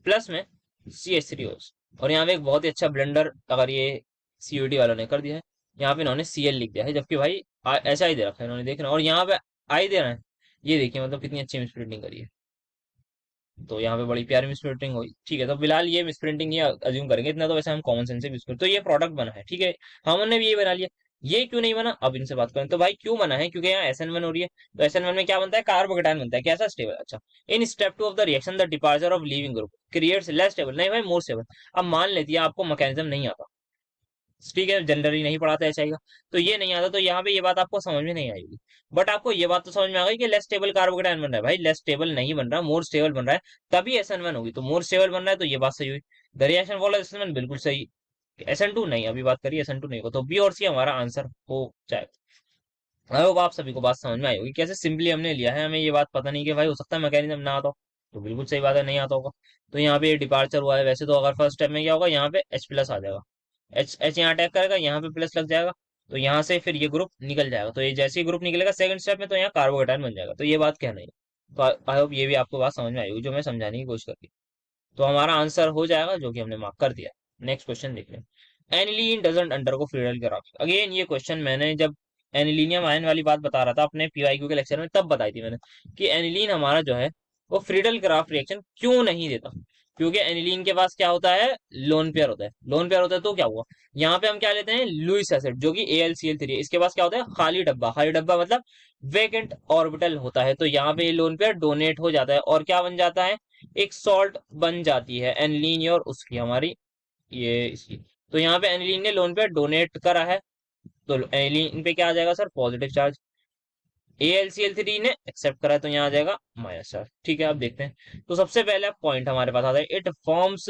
प्लस में CH3OS। और यहाँ पे एक बहुत ही अच्छा ब्लेंडर, अगर ये COD वालों ने कर दिया है, यहाँ पे इन्होंने Cl लिख दिया है, जबकि भाई ऐसा ही दे रखा है इन्होंने, देख रहे हैं, और यहाँ पे आई दे रहे हैं। ये देखिए, मतलब कितनी अच्छी मिसप्रिंटिंग करी है। तो यहाँ पे बड़ी प्यारी मिसप्रिंटिंग हुई, ठीक है, तो फिलहाल ये मिसप्रिंटिंग ये अज्यूम करेंगे, इतना तो वैसे हम कॉमन सेंस से यूज करें, तो ये प्रोडक्ट बना है, ठीक है, हमने भी ये बना लिया। ये क्यों नहीं बना, अब इनसे बात करें, तो भाई क्यों बना है, क्योंकि यहाँ SN1 हो रही है, तो SN1 में क्या बनता है, कार्बोकेटाइन बनता है, कैसा स्टेबल, अच्छा। In step 2 of the reaction the departure of leaving group creates less stable, नहीं भाई मोर स्टेबल। अब मान लेती है आपको मैकेनिज्म नहीं आता, ठीक है, जनरली नहीं पढ़ाता एचआई का, तो ये नहीं आता, तो यहाँ पे ये बात आपको समझ में नहीं आएगी। बट आपको ये बात तो समझ में आ गई कि लेस स्टेबल कार्बोकेटाइन बन रहा है, भाई लेस स्टेबल नहीं बन रहा, मोर स्टेबल बन रहा है, तभी SN1 होगी, तो मोर स्टेबल बन रहा है, तो ये बात सही हुई। द रिएक्शन फॉलो SN1 बिल्कुल सही। SN2 नहीं, अभी बात करिए, SN2 नहीं हो, तो बी और सी हमारा आंसर हो जाए। आई होप आप सभी को बात समझ में आई होगी, कैसे सिंपली हमने लिया है, हमें ये बात पता नहीं कि भाई हो सकता है मैकेनिज्म ना आता हो, तो बिल्कुल सही बात है, नहीं आता होगा। तो यहाँ पे डिपार्चर हुआ है, वैसे तो अगर फर्स्ट स्टेप में क्या होगा, यहाँ पे H प्लस आ जाएगा, एच एच यहाँ अटैक करेगा, यहाँ पे प्लस लग जाएगा, तो यहाँ से फिर ये ग्रुप निकल जाएगा, तो ये जैसे ही ग्रुप निकलेगा सेकंड स्टेप में, तो यहाँ कार्बोकेटाइन बन जाएगा, तो ये बात कहना है। तो आई होप ये भी आपको बात समझ में आई होगी, जो मैं समझाने की कोशिश करती। तो हमारा आंसर हो जाएगा, जो कि हमने मार्क कर दिया। नेक्स्ट क्वेश्चन देख लें। Aniline doesn't undergo Friedel Crafts, again ये क्वेश्चन मैंने जब एनिलीनियम आयन वाली बात बता रहा था अपने PYQ के लेक्चर में, तब बताई थी मैंने कि एनिलीन हमारा जो है वो फ्रीडल क्राफ्ट रिएक्शन क्यों नहीं देता, क्योंकि एनिलीन के पास क्या होता है, लोन पेयर होता है, लोन पेयर होता है, तो क्या हुआ, यहाँ पे हम क्या लेते हैं, लुईस एसिड, जो कि AlCl3 है, इसके पास क्या होता है, खाली डब्बा, खाली डब्बा मतलब वेकेंट ऑर्बिटल होता है, तो यहाँ पे ये लोन पेयर डोनेट हो जाता है, और क्या बन जाता है, एक सॉल्ट बन जाती है एनिलीन और उसकी हमारी, ये इसकी। तो यहाँ पे एनिलीन ने लोन पेयर डोनेट करा है, तो एनिलीन पे क्या आ जाएगा सर, पॉजिटिव चार्ज। AlCl3 ने एक्सेप्ट करा है, तो यहाँ आ जाएगा माइनस चार्ज, ठीक है। अब देखते हैं, तो सबसे पहले पॉइंट हमारे पास आता है, इट फॉर्म्स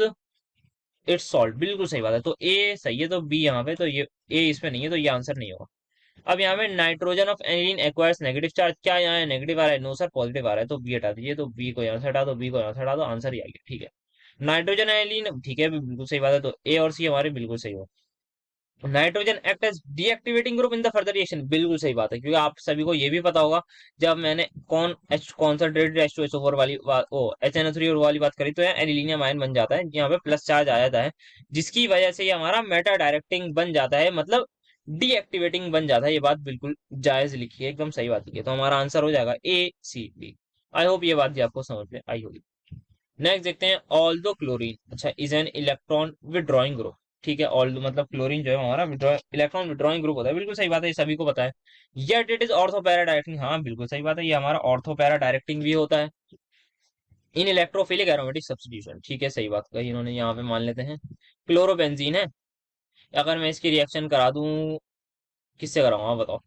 इट्स सॉल्ट, बिल्कुल सही बात है, तो ए सही है, तो बी यहाँ पे, तो ये ए इसमें नहीं है, तो ये आंसर नहीं होगा। अब यहाँ पे nitrogen of aniline acquires negative charge, क्या यहाँ नेगेटिव आ रहा है, नो सर पॉजिटिव आ रहा है, तो बी हटा दीजिए, तो बी को यहाँ से हटा दो, बी को यहाँ से हटा दो, आंसर ही आ गया, ठीक है। नाइट्रोजन एनिलीन, ठीक है, बिल्कुल सही बात है, तो ए और सी हमारे बिल्कुल सही हो। Nitrogen act as deactivating group in the further reaction, बिल्कुल सही बात है, क्योंकि आप सभी को ये भी पता होगा, जब मैंने कॉन्सेंट्रेटेड H2SO4 वाली ओ HNO3 वाली बात करी, तो यहाँ एनिलीनियम आयन बन जाता है, यहाँ पे प्लस चार्ज आ जाता है, जिसकी वजह से ये हमारा मेटा डायरेक्टिंग बन जाता है, मतलब डीएक्टिवेटिंग बन जाता है। ये बात बिल्कुल जायज लिखी है, एकदम सही बात लिखी है, तो हमारा आंसर हो जाएगा A C D। I hope ये बात भी आपको समझ में आई होगी। नेक्स्ट देखते हैं, ऑल्दो क्लोरीन अच्छा is an electron withdrawing group. ठीक है, ऑल्दो मतलब क्लोरीन जो है हमारा इलेक्ट्रॉन विड्रॉइंग ग्रुप होता है, बिल्कुल सही बात है, ये सभी को पता है। Yet it is ortho para directing, हाँ बिल्कुल सही बात है, ये हमारा ऑर्थो पैरा डायरेक्टिंग भी होता है इन इलेक्ट्रोफिलिक एरोमेटिक सब्स्टिट्यूशन। ठीक है, सही बात कही इन्होंने, यहाँ पे मान लेते हैं क्लोरोबेंजीन है। अगर मैं इसकी रिएक्शन करा दूं, किससे कराऊंगा आप बताओ,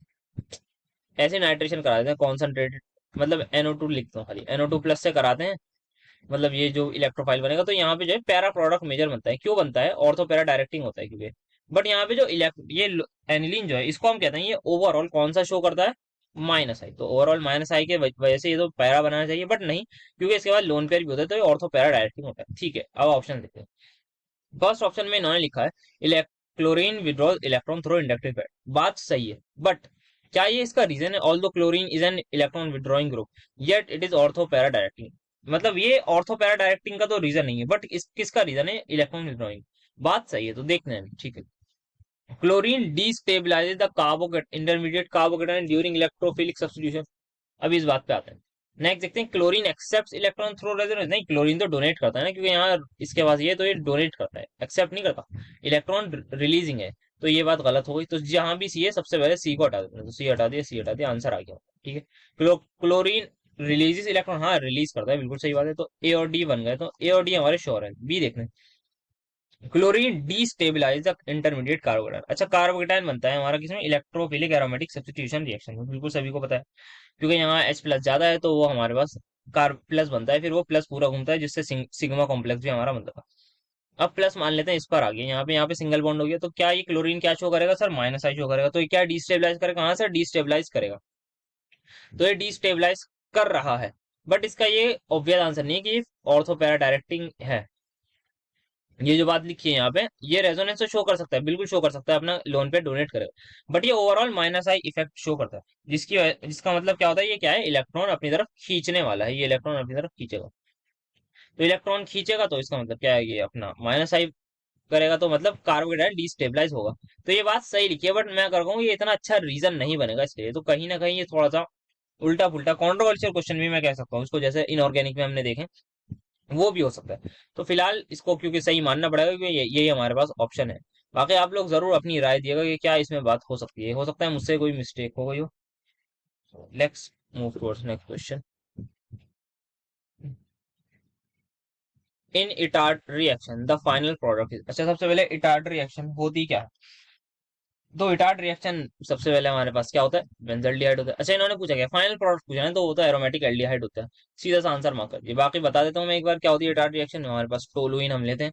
ऐसे नाइट्रेशन करा देते हैं कॉन्सेंट्रेटेड, मतलब NO2 लिखता हूँ खाली, NO2 प्लस से कराते हैं, मतलब ये जो इलेक्ट्रोफाइल बनेगा, तो यहाँ पे जो है पैरा प्रोडक्ट मेजर बनता है, क्यों बनता है, ऑर्थो पैरा डायरेक्टिंग होता है क्योंकि। बट यहाँ पे जो ये एनिलीन जो है, इसको हम कहते हैं, ये ओवरऑल कौन सा शो करता है, -I, तो ओवरऑल -I के वजह से ये तो पैरा बनाना चाहिए, बट नहीं, क्योंकि इसके बाद लोन पेयर भी होता है, तो ये ऑर्थो पैरा डायरेक्टिंग होता है। ठीक है, अब ऑप्शन देखते हैं। फर्स्ट ऑप्शन में इन्होंने लिखा है chlorine withdrawal electron through inductive pad, बात सही है, बट क्या ये इसका रीजन है, although chlorine is an electron withdrawing group yet it is ortho para directing, मतलब ये ऑर्थो पैरा डायरेक्टिंग का तो रीजन नहीं है, बट इस किसका रीजन है, इलेक्ट्रॉन विड्रॉइंग, बात सही है, तो देखते हैं। ठीक है, chlorine destabilises the carbocation intermediate carbocation during electrophilic substitution. अब इस बात पे आते हैं। नेक्स्ट देखते हैं, chlorine accept electron through resonance, नहीं क्लोरीन तो डोनेट करता है ना, क्योंकि यहाँ इसके पास ये, तो ये डोनेट करता है, एक्सेप्ट नहीं करता, इलेक्ट्रॉन रिलीजिंग है, तो ये बात गलत हो गई, तो जहां भी सी है सबसे पहले सी को हटा देते हैं, तो सी हटा दिया, सी हटा दिया, आंसर आ गया। ठीक है, क्लोरीन रिलीजेस इलेक्ट्रॉन, हाँ रिलीज करता है, बिल्कुल सही बात है, तो ए और डी बन गए, तो ए और डी हमारे श्योर है। बी देखते हैं, chlorine destabilise the intermediate carbocation, अच्छा कार्बोकेटायन बनता है हमारा किसमें, इलेक्ट्रोफिलिक एरोमेटिक सब्स्टिट्यूशन रिएक्शन में, बिल्कुल सभी को पता है, क्योंकि यहाँ H प्लस ज्यादा है, तो वो हमारे पास कार्ब प्लस बनता है, फिर वो प्लस पूरा घूमता है, जिससे सिग्मा कॉम्प्लेक्स भी हमारा बनता था। अब प्लस मान लेते हैं, इस पर आ गया, यहाँ पे सिंगल बॉन्ड हो गया, तो क्या ये क्लोरीन क्या शो करेगा सर, -I शो करेगा, तो ये क्या डिस्टेबलाइज करेगा, कहाँ से डिस्टेबलाइज करेगा, तो ये डिस्टेबलाइज कर रहा है, बट इसका ये ऑब्वियस आंसर नहीं है कि ऑर्थो पैरा डायरेक्टिंग है। ये जो बात लिखी है यहाँ पे, ये रेजोनेंस से शो कर सकता है, बिल्कुल शो कर सकता है, अपना लोन पे डोनेट करेगा, बट ये ओवरऑल -I इफेक्ट शो करता है, जिसका मतलब क्या होता है, ये क्या है, इलेक्ट्रॉन अपनी तरफ खींचने वाला है, ये इलेक्ट्रॉन अपनी तरफ खींचेगा, तो इलेक्ट्रॉन खींचेगा, तो इसका मतलब क्या है, ये अपना -I करेगा, तो मतलब कार्बोहाइड्रेट डिस्टेबलाइज होगा। तो ये बात सही लिखी है, बट मैं कर कहूँ ये इतना अच्छा रीजन नहीं बनेगा इसके लिए, तो कहीं ना कहीं ये थोड़ा सा उल्टा पुल्टा कॉन्ट्रोवर्शियल क्वेश्चन भी मैं कह सकता हूँ इसको, जैसे इनऑर्गेनिक में हमने देखे, वो भी हो सकता है। तो फिलहाल इसको क्योंकि सही मानना पड़ेगा, क्योंकि यही हमारे पास ऑप्शन है। बाकी आप लोग जरूर अपनी राय दिएगा कि क्या इसमें बात हो सकती है, हो सकता है मुझसे कोई मिस्टेक हो गई हो। Let's move towards next question. In Etard reaction the final product is, अच्छा सबसे पहले इटार्ड रिएक्शन होती क्या है, तो इटार्ड रिएक्शन सबसे पहले हमारे पास क्या होता है, बेंजल्डिहाइड होता है। अच्छा इन्होंने पूछा क्या, फाइनल प्रोडक्ट पूछा है, तो वो तो एरोमेटिक एल्डिहाइड होता है, सीधा सा आंसर मार्क कर दिया। बाकी बता देता हूँ मैं एक बार, क्या होती है इटार्ड रिएक्शन, हमारे पास टोलुइन हम लेते हैं,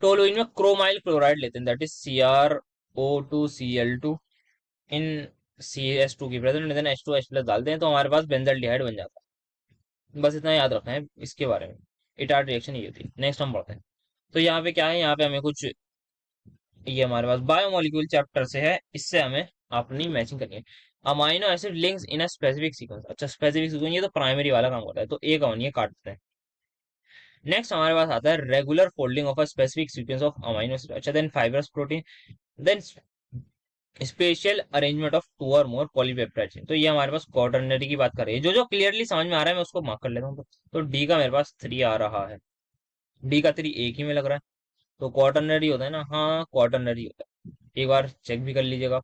टोलुइन में क्रोमाइल क्लोराइड लेते हैं, that is CrO2Cl2 in CS2 की प्रेजेंट, देन H2H प्लस डालते हैं, तो हमारे पास बेंजल्डिहाइड बन जाता है। बस इतना याद रखना है इसके बारे में, इटार्ड रिएक्शन ये होती है। नेक्स्ट हम पढ़ते हैं, तो यहाँ पे क्या है, यहाँ पे हमें कुछ, ये हमारे पास बायोमोलिक्यूल चैप्टर से है, इससे हमें अपनी मैचिंग करनी है। Amino acid links in a specific sequence, अच्छा स्पेसिफिक सीक्वेंस, ये तो प्राइमरी वाला काम होता है, तो ए का ये काट देते हैं। नेक्स्ट हमारे पास आता है regular folding of a specific sequence of amino acid, अच्छा then fibrous protein, then special arrangement of 2 और मोर पॉलीपेप्टाइड चेन, तो ये हमारे पास क्वाटरनरी की बात कर रही है, जो जो क्लियरली समझ में आ रहा है मैं उसको मार्क कर लेता हूँ, तो डी का मेरे पास 3 आ रहा है, डी का 3 एक ही में लग रहा है, तो क्वाटरनरी होता है ना, हाँ क्वाटरनरी होता है, एक बार चेक भी कर लीजिएगा।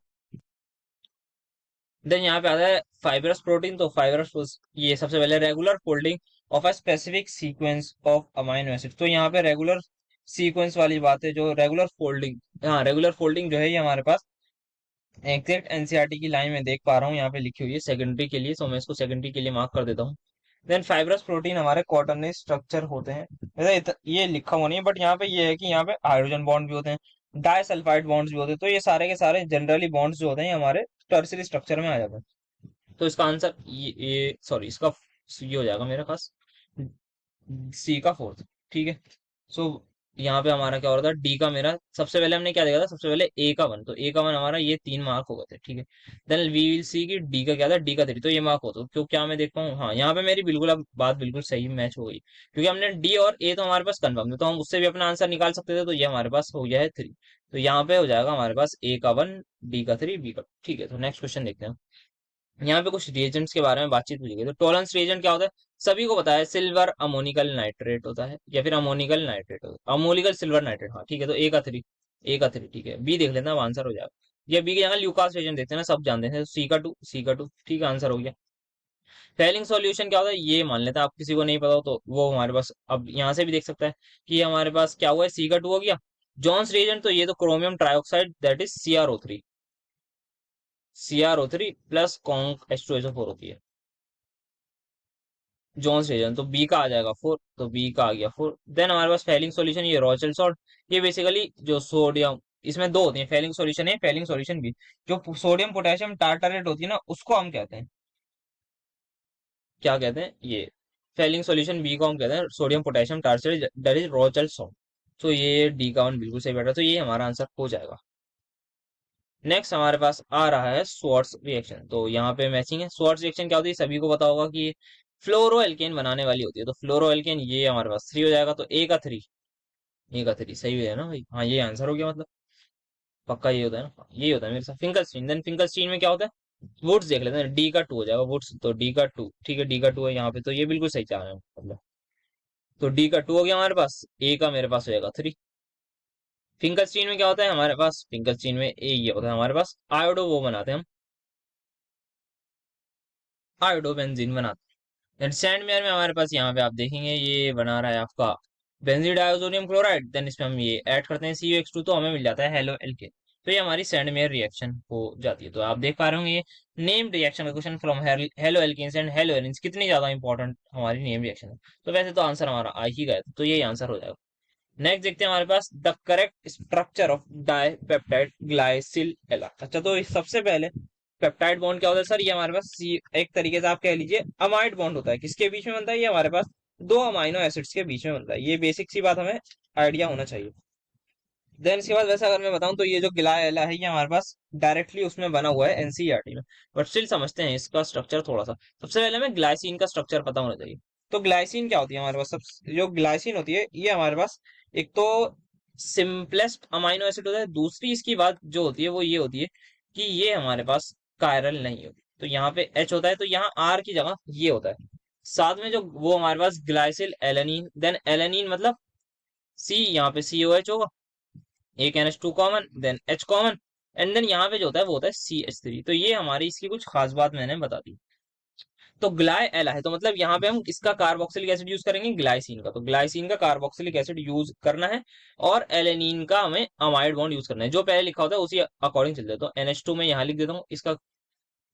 देन यहाँ पे आता है फाइब्रस प्रोटीन, तो फाइब्रस ये सबसे पहले regular folding of a specific sequence of amino acid, तो यहाँ पे रेगुलर सीक्वेंस वाली बात है, जो रेगुलर फोल्डिंग, हाँ रेगुलर फोल्डिंग जो है ये हमारे पास एग्जैक्ट एनसीईआरटी की लाइन में देख पा रहा हूँ, यहाँ पे लिखी हुई है सेकेंडरी के लिए, तो मैं इसको सेकेंडरी के लिए मार्क कर देता हूँ। देन फाइब्रस प्रोटीन हमारे क्वाटरनरी स्ट्रक्चर होते हैं, ये लिखा हुआ नहीं है, बट यहाँ पे ये है कि यहाँ पे हाइड्रोजन बॉन्ड भी होते हैं, डाइसल्फाइड बॉन्ड्स भी होते हैं, तो ये सारे के सारे जनरली बॉन्ड्स जो होते हैं ये हमारे टर्सरी स्ट्रक्चर में आ जाते हैं, तो इसका आंसर ये सॉरी इसका ये हो जाएगा मेरे पास, सी का 4th। ठीक है, सो यहाँ पे हमारा क्या हो रहा था, डी का मेरा सबसे पहले हमने क्या देखा था, सबसे पहले ए का वन, तो ए का वन हमारा ये 3 मार्क हो गए थे, ठीक है। देन वी विल सी कि डी का क्या था, डी का 3, तो ये मार्क हो, तो क्यों क्या मैं देख पाऊँ, हाँ यहाँ पे मेरी बिल्कुल अब बात बिल्कुल सही मैच हो गई, क्योंकि हमने डी और ए तो हमारे पास कंफर्म है, तो हम उससे भी अपना आंसर निकाल सकते थे, तो ये हमारे पास हो गया है 3। तो यहाँ पे हो जाएगा हमारे पास ए का 1, डी का 3, बी का 2, ठीक है। तो नेक्स्ट क्वेश्चन देखते हैं। यहाँ पे कुछ रिएजेंट्स के बारे में बातचीत हुई है, तो टोलेंस रिएजेंट क्या होता है, सभी को पता है, सिल्वर अमोनिकल नाइट्रेट होता है, या फिर अमोनिकल नाइट्रेट होता है, अमोनिकल सिल्वर नाइट्रेट, हाँ ठीक है। तो ए का 3, ठीक है, बी देख लेना, अब आंसर हो जाएगा। या बी की जगह ल्यूकास रिएजेंट देखते हैं ना, सब जानते हैं, सी का टू, ठीक है, आंसर हो गया। फेलिंग सॉल्यूशन क्या होता है, ये मान लेते हैं, आप किसी को नहीं पता हो तो वो हमारे पास अब यहाँ से भी देख सकता है कि हमारे पास क्या हुआ है, सी का 2 हो गया। जॉन्स रिएजेंट, तो ये तो chromium trioxide, that is CrO3, CrO3 plus conc H2SO4 होती है जोन्स रीजन, तो बी का आ जाएगा 4, तो बी का आ गया 4। देन हमारे पास फेलिंग सॉल्यूशन, ये रॉचेल सॉल्ट, ये बेसिकली जो सोडियम, इसमें दो होती है, फेलिंग सॉल्यूशन है, फेलिंग सॉल्यूशन भी, जो सोडियम पोटेशियम टार्टारेट होती है ना, उसको हम कहते हैं, क्या कहते हैं, ये फेलिंग सॉल्यूशन बी को हम कहते हैं sodium potassium tartrate, that is Rochelle salt. तो ये डी का वन बिल्कुल सही बैठा, तो ये हमारा आंसर हो जाएगा। नेक्स्ट हमारे पास आ रहा है स्वार्ट्स रिएक्शन, तो यहाँ पे मैचिंग है। स्वार्ट्स रिएक्शन क्या होती है, सभी को पता होगा कि फ्लोरो एल्केन बनाने वाली होती है, तो फ्लोरो एल्केन ये हमारे पास 3 हो जाएगा, तो ए का 3 सही है ना भाई, हाँ ये आंसर हो गया, मतलब पक्का ये होता है ना, हाँ, यही होता है मेरे साथ। फिंकलस्टीन, देन फिंकलस्टीन में क्या होता है, वुड्स देख लेते हैं, डी का 2 हो जाएगा वुड्स, तो डी का 2, ठीक है, डी का 2 है यहाँ पे, तो ये बिल्कुल सही चाह रहे हैं मतलब। तो डी का 2 हो गया हमारे पास, ए का मेरे पास हो जाएगा 3। फिंकलस्टीन में क्या होता है हमारे पास, फिंकलस्टीन में ए ये होता है हमारे पास, आयोडो वो बनाते हैं हम, आयोडो बेंजीन बनाते हैं। सैंडमेयर में हमारे पास यहाँ पे आप देखेंगे ये बना रहा है आपका बेंजीन डाइसोडियम क्लोराइड, देन इसमें हम ये ऐड करते हैं CuH2, तो हमें मिल जाता है हेलो एल्केन। तो ये हमारी सैंडमेयर रिएक्शन हो जाती है। तो आप देख पा रहे होंगे ये नेम रिएक्शन का question from haloalkanes and haloarenes कितनी ज्यादा इंपॉर्टेंट हमारी नेम रिएक्शन है। तो वैसे तो आंसर हमारा आ ही गया था, तो यही आंसर हो जाएगा। नेक्स्ट देखते हैं हमारे पास the correct structure of dipeptide glycyl ala. अच्छा, तो सबसे पहले पेप्टाइड बॉन्ड क्या होता है सर, ये हमारे पास एक तरीके से आप कह लीजिए अमाइड बॉन्ड होता है, किसके बीच में बनता है, ये हमारे पास दो अमाइनो एसिड्स के बीच में बनता है, ये बेसिक सी बात हमें आइडिया होना चाहिए। देन इसके बाद वैसा अगर मैं बताऊं तो ये जो गिला एला है ये हमारे पास डायरेक्टली उसमें बना हुआ है एनसीईआरटी में, बट स्टिल समझते हैं इसका स्ट्रक्चर थोड़ा सा। सबसे पहले हमें ग्लाइसिन का स्ट्रक्चर पता होना चाहिए। तो ग्लाइसिन क्या होती है हमारे पास, सब जो ग्लाइसिन होती है ये हमारे पास एक तो सिंपलेस्ट अमाइनो एसिड होता है, दूसरी इसकी बात जो होती है वो ये होती है कि ये हमारे पास कायरल नहीं होती, तो यहाँ पे एच होता है, तो यहाँ आर की जगह ये होता है। साथ में जो वो हमारे पास ग्लाइसिल एलेनिन, देन एलेनिन मतलब सी, यहाँ पे COH होगा, एक NH2 common, then H common, and then यहाँ पे जो होता है वो होता है CH3। तो ये हमारी इसकी कुछ खास बात मैंने बता दी। तो ग्लाय एला है, तो मतलब यहाँ पे हम इसका कार्बोक्सिलिक एसिड यूज करेंगे ग्लाइसिन का, तो ग्लाइसिन का कार्बोक्सिलिक एसिड यूज करना है, और एलेनिन का हमें अमाइड बॉन्ड यूज करना है, जो पहले लिखा होता है उसी अकॉर्डिंग चलते हैं। तो NH2 में यहाँ लिख देता हूँ, इसका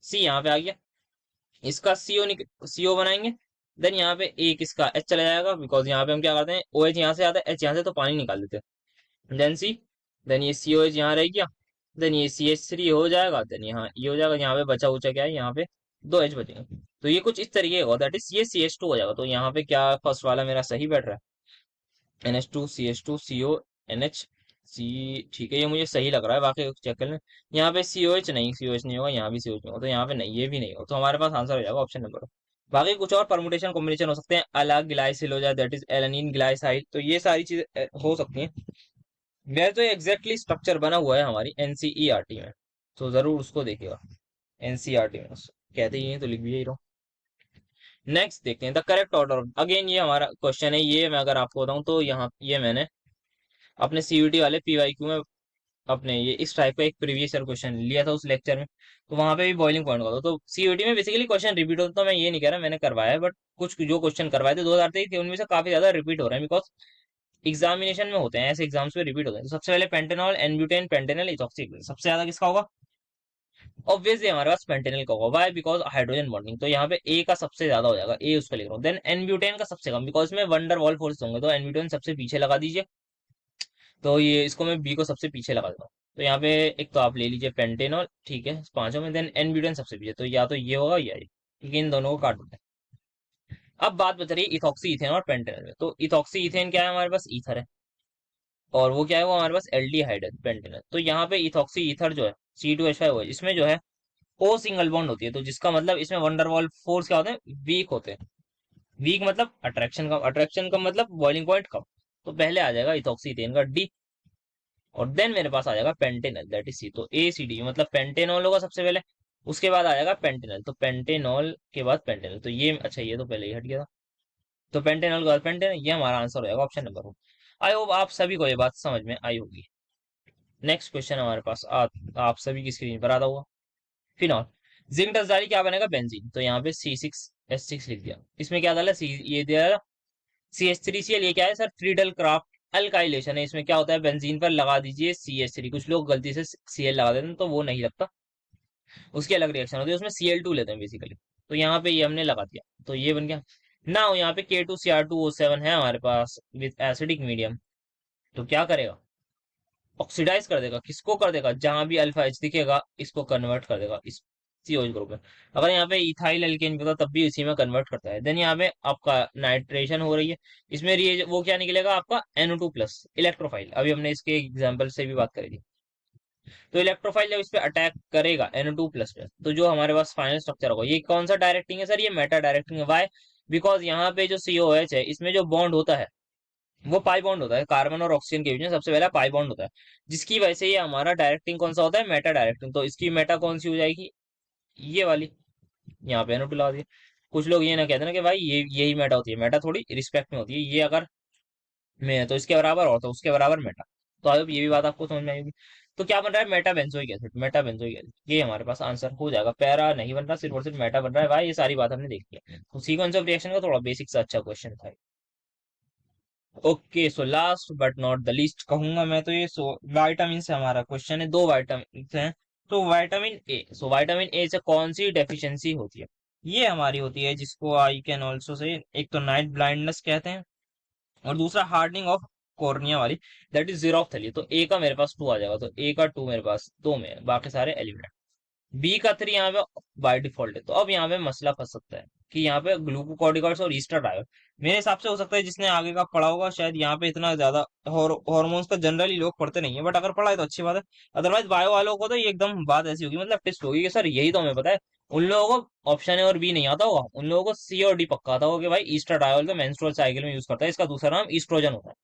सी यहाँ पे आ गया, इसका CO बनाएंगे, देन यहाँ पे एक इसका H चला जाएगा, बिकॉज यहाँ पे हम क्या करते हैं, OH यहाँ से आता है, H यहाँ से, तो पानी निकाल देते हैं, देन सी, देन ये COH यहाँ रह गया, देन ये CH3 हो जाएगा, देन यहाँ ये हो जाएगा, यहाँ पे बचा उचा क्या है, यहाँ पे 2 H बचेंगे। तो ये कुछ इस तरीके का दैट इज ये CH2 हो जाएगा। तो यहाँ पे क्या फर्स्ट वाला मेरा सही बैठ रहा है, NH2 CH2 CO NH सी, ठीक है, ये मुझे सही लग रहा है, बाकी चेक कर लें। यहाँ पे COH नहीं होगा, यहाँ भी COH नहीं होगा, तो यहाँ पे नहीं, ये भी नहीं होगा, तो हमारे पास आंसर हो जाएगा ऑप्शन नंबर। बाकी कुछ और परमुटेशन कॉम्बिनेशन हो सकते हैं, अलग ग्लाइसिल हो जाए, दैट इज एलानिन ग्लाइसाइल, तो ये सारी चीजें हो सकती हैं। वैसे तो एग्जैक्टली स्ट्रक्चर बना हुआ है हमारी एनसीईआरटी में, तो जरूर उसको देखिएगा, एनसीईआरटी में कहते ही हैं तो लिख भी यही रहा हूँ। नेक्स्ट देखते हैं द करेक्ट ऑर्डर, अगेन ये हमारा क्वेश्चन है, ये मैं अगर आपको बताऊं तो यहाँ ये मैंने अपने सीयूटी वाले PYQ में अपने ये इस टाइप का एक प्रीवियस ईयर क्वेश्चन लिया था उस लेक्चर में, तो वहां पे भी बॉइलिंग पॉइंट का था। तो सीयूटी में बेसिकली क्वेश्चन रिपीट होता, तो मैं ये नहीं कह रहा मैंने करवाया है, बट कुछ जो क्वेश्चन करवाए थे 2023 के उनमें से काफी ज्यादा रिपीट हो रहे हैं, बिकॉज एग्जामिनेशन में होते हैं, ऐसे एग्जाम्स में रिपीट होते हैं। तो सबसे पहले पेंटेनॉल एनब्यूटेन पेंटेनल इथॉक्सी, सबसे ज्यादा किसका होगा, ऑब्वियसली हमारे पास पेंटेनल का होगा, वाई बिकॉज हाइड्रोजन बॉन्डिंग, तो यहाँ पे ए का सबसे ज्यादा हो जाएगा, ए उसका लिख रहा हूँ। देन एनब्यूटेन का सबसे कम, बिकॉज में वंडर वॉल फोर्स होंगे, तो एनब्यूटेन सबसे पीछे लगा दीजिए, तो ये इसको मैं बी को सबसे पीछे लगा देता हूँ। तो यहाँ पे एक तो आप ले लीजिए पेंटेनॉल, ठीक है, पांचों में, देन एनब्यूटेन सबसे पीछे, तो या तो ये होगा या ये, ठीक है, इन दोनों को काट देते हैं। अब बात बच रही है इथॉक्सी इथेन और पेंटेनल में, तो इथॉक्सी इथेन क्या है, हमारे पास ईथर है, और वो क्या है, वो हमारे पास एल्डिहाइड है पेंटेनल। तो यहाँ पे इथॉक्सी ईथर जो है C2H5 है, इसमें जो है ओ सिंगल बॉन्ड होती है, तो जिसका मतलब इसमें वंडरवॉल फोर्स क्या होते हैं, वीक होते हैं। वीक मतलब अट्रैक्शन कम, अट्रैक्शन कम मतलब बॉइलिंग पॉइंट कम। तो पहले आ जाएगा इथॉक्सी इथेन का D, और देन मेरे पास आ जाएगा पेंटेनल दैट इज C। तो ACD मतलब पेंटेनॉल होगा सबसे पहले, उसके बाद आ जाएगा पेंटेनल, तो पेंटेनॉल के बाद पेंटेनल। तो ये अच्छा, ये तो पहले ही हट गया था। तो पेंटेनॉल के बाद पेंटेनल, ये हमारा आंसर हो जाएगा ऑप्शन नंबर 1। आई होप आप सभी को ये बात समझ में आई होगी। नेक्स्ट क्वेश्चन हमारे पास आप सभी की स्क्रीन पर आता हुआ, फिनॉल। जिंक डस्ट डाली क्या बनेगा, बेंजीन। तो यहाँ पे C6H6 लिख दिया। इसमें क्या डाला, सी ये दिया CH3Cl। ये क्या है सर, फ्रीडल क्राफ्ट अल्काइलेशन है। इसमें क्या होता है, बेंजीन पर लगा दीजिए CH3। कुछ लोग गलती से Cl लगा देते हैं, तो वो नहीं लगता, उसकी अलग रिएक्शन होती है, उसमें Cl2 लेते हैं बेसिकली। तो यहाँ पे ये हमने लगा दिया, तो ये बन गया ना। यहाँ पे K2Cr2O7 है हमारे पास विद एसिडिक मीडियम। तो क्या करेगा, ऑक्सीडाइज कर देगा। किसको कर देगा, जहां भी अल्फा एच दिखेगा इसको कन्वर्ट कर देगा इस COH ग्रुप में। अगर यहाँ पे इथाइल एल्केन भी होता तब भी इसी में कन्वर्ट करता है। देन यहाँ पे आपका नाइट्रेशन हो रही है, इसमें वो क्या निकलेगा आपका NO2+ इलेक्ट्रोफाइल। अभी हमने इसके एग्जाम्पल से भी बात करी थी। तो इलेक्ट्रोफाइल जब इस पे अटैक करेगा NO2+ पे, तो जो हमारे पास फाइनल स्ट्रक्चर होगा, ये कौन सा डायरेक्टिंग है सर, ये मेटा डायरेक्टिंग है। वाई, बिकॉज यहाँ पे जो COH है इसमें जो बॉन्ड होता है वो पाई बॉन्ड होता है। कार्बन और ऑक्सीजन के बीच में सबसे पहला पाई बॉन्ड होता है, जिसकी वजह से ये हमारा डायरेक्टिंग कौन सा होता है, मेटा डायरेक्टिंग। तो इसकी मेटा कौन सी हो जाएगी, ये वाली। यहाँ पे NO2 लगा दिया। कुछ लोग ये ना कहते ना कि भाई ये यही मेटा होती है, मेटा थोड़ी रिस्पेक्ट में होती है, ये अगर में है तो इसके बराबर और तो उसके बराबर मेटा। तो आई होप ये भी बात आपको समझ में आएगी। तो क्या बन रहा है, Meta benzoic acid, Meta benzoic acid. ये हमारे पास आंसर हो जाएगा। पैरा नहीं बन रहा, सिर्फ और सिर्फ मेटा बन रहा है भाई। ये सारी बात हमने देख लिया। तो सीक्वेंस ऑफ रिएक्शन का थोड़ा बेसिक सा अच्छा क्वेश्चन था। Okay, so last but not the least कहूंगा मैं तो ये, सो वाइटामिन से हमारा क्वेश्चन है। दो वाइटामिन हैं, तो वाइटामिन ए से कौन सी डेफिशिएंसी होती है, ये हमारी होती है जिसको आई कैन ऑल्सो से, एक तो नाइट ब्लाइंडनेस कहते हैं, और दूसरा हार्डनिंग ऑफ कॉर्निया वाली, दैट इज जीरोफ्थेलिया। तो ए का मेरे पास 2 आ जाएगा, तो ए का 2 मेरे पास 2 में है, बाकी सारे एलिमिनेट। बी का 3 यहाँ पे बाय डिफॉल्ट है। तो अब यहाँ पे मसला फंस सकता है कि यहाँ पे ग्लूकोकॉर्टिकॉइड्स और ईस्टरडायोल, मेरे हिसाब से हो सकता है जिसने आगे का पढ़ा होगा शायद यहाँ पे इतना ज्यादा हॉर्मोन्स का जनरली लोग पढ़ते नहीं है, बट अगर पढ़ा है तो अच्छी बात है। अदरवाइज बायो वालों को तो ये एकदम बात ऐसी होगी, मतलब टेस्ट होगी कि सर यही तो हमें पता है। उन लोगों को ऑप्शन ए और बी नहीं आता होगा, उन लोगों को सी और डी पक्का आता होगा कि भाई ईस्टरडायोल तो मेंस्ट्रुअल साइकिल में यूज करता है, इसका दूसरा नाम ईस्ट्रोजन होता है।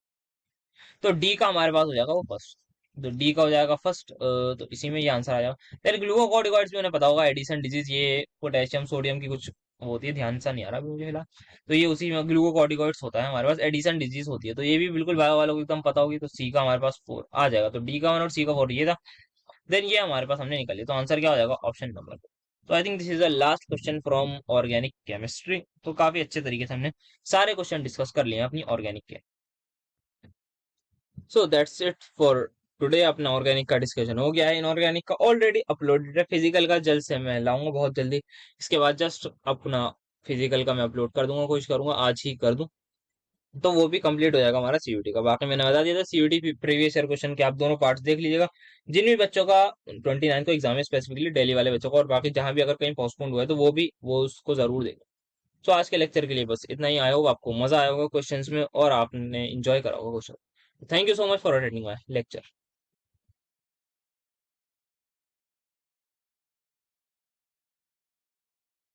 तो डी का हमारे पास हो जाएगा वो फर्स्ट। तो डी का हो जाएगा फर्स्ट, तो इसी में ये आंसर आ जाएगा। फिर ग्लूकोकॉर्टिकॉइड्स भी उन्हें पता होगा, एडिशन डिजीज, ये पोटेशियम सोडियम की कुछ होती है, ध्यान सा नहीं आ रहा अभी मुझे फिलहाल। तो ये उसी में ग्लूकोकॉर्टिकॉइड्स होता है हमारे पास, एडिशन डिजीज होती है। तो ये भी बिल्कुल बायो वालों को एकदम पता होगी। तो सी का हमारे पास 4 आ जाएगा। तो डी का 1 और सी का 4 ये था। देन ये हमारे पास हमने निकाली, तो आंसर क्या हो जाएगा, ऑप्शन नंबर 2। तो I think this is the last question from organic chemistry. तो काफी अच्छे तरीके से हमने सारे क्वेश्चन डिस्कस कर लिए हैं अपनी ऑर्गेनिक के। So that's it for today. अपना ऑर्गेनिक का डिस्कशन हो गया है। इनऑर्गेनिक का ऑलरेडी अपलोडेड है, फिजिकल का जल्द से मैं लाऊंगा बहुत जल्दी। इसके बाद जस्ट अपना फिजिकल का मैं अपलोड कर दूंगा, कोशिश करूंगा आज ही कर दूं। तो वो भी कंप्लीट हो जाएगा हमारा CUT का। बाकी मैंने बता दिया था CUT प्रीवियस ईयर क्वेश्चन के आप दोनों पार्ट्स देख लीजिएगा, जिन भी बच्चों का 29 को एग्जाम है, स्पेसिफिकली दिल्ली वाले बच्चों का, और बाकी जहां भी अगर कहीं पोस्टपोन हुआ है तो वो भी वो उसको जरूर देगा। तो आज के लेक्चर के लिए बस इतना ही। आया होगा आपको मजा आया होगा क्वेश्चंस में, और आपने इंजॉय करा होगा question. Thank you so much for attending my lecture.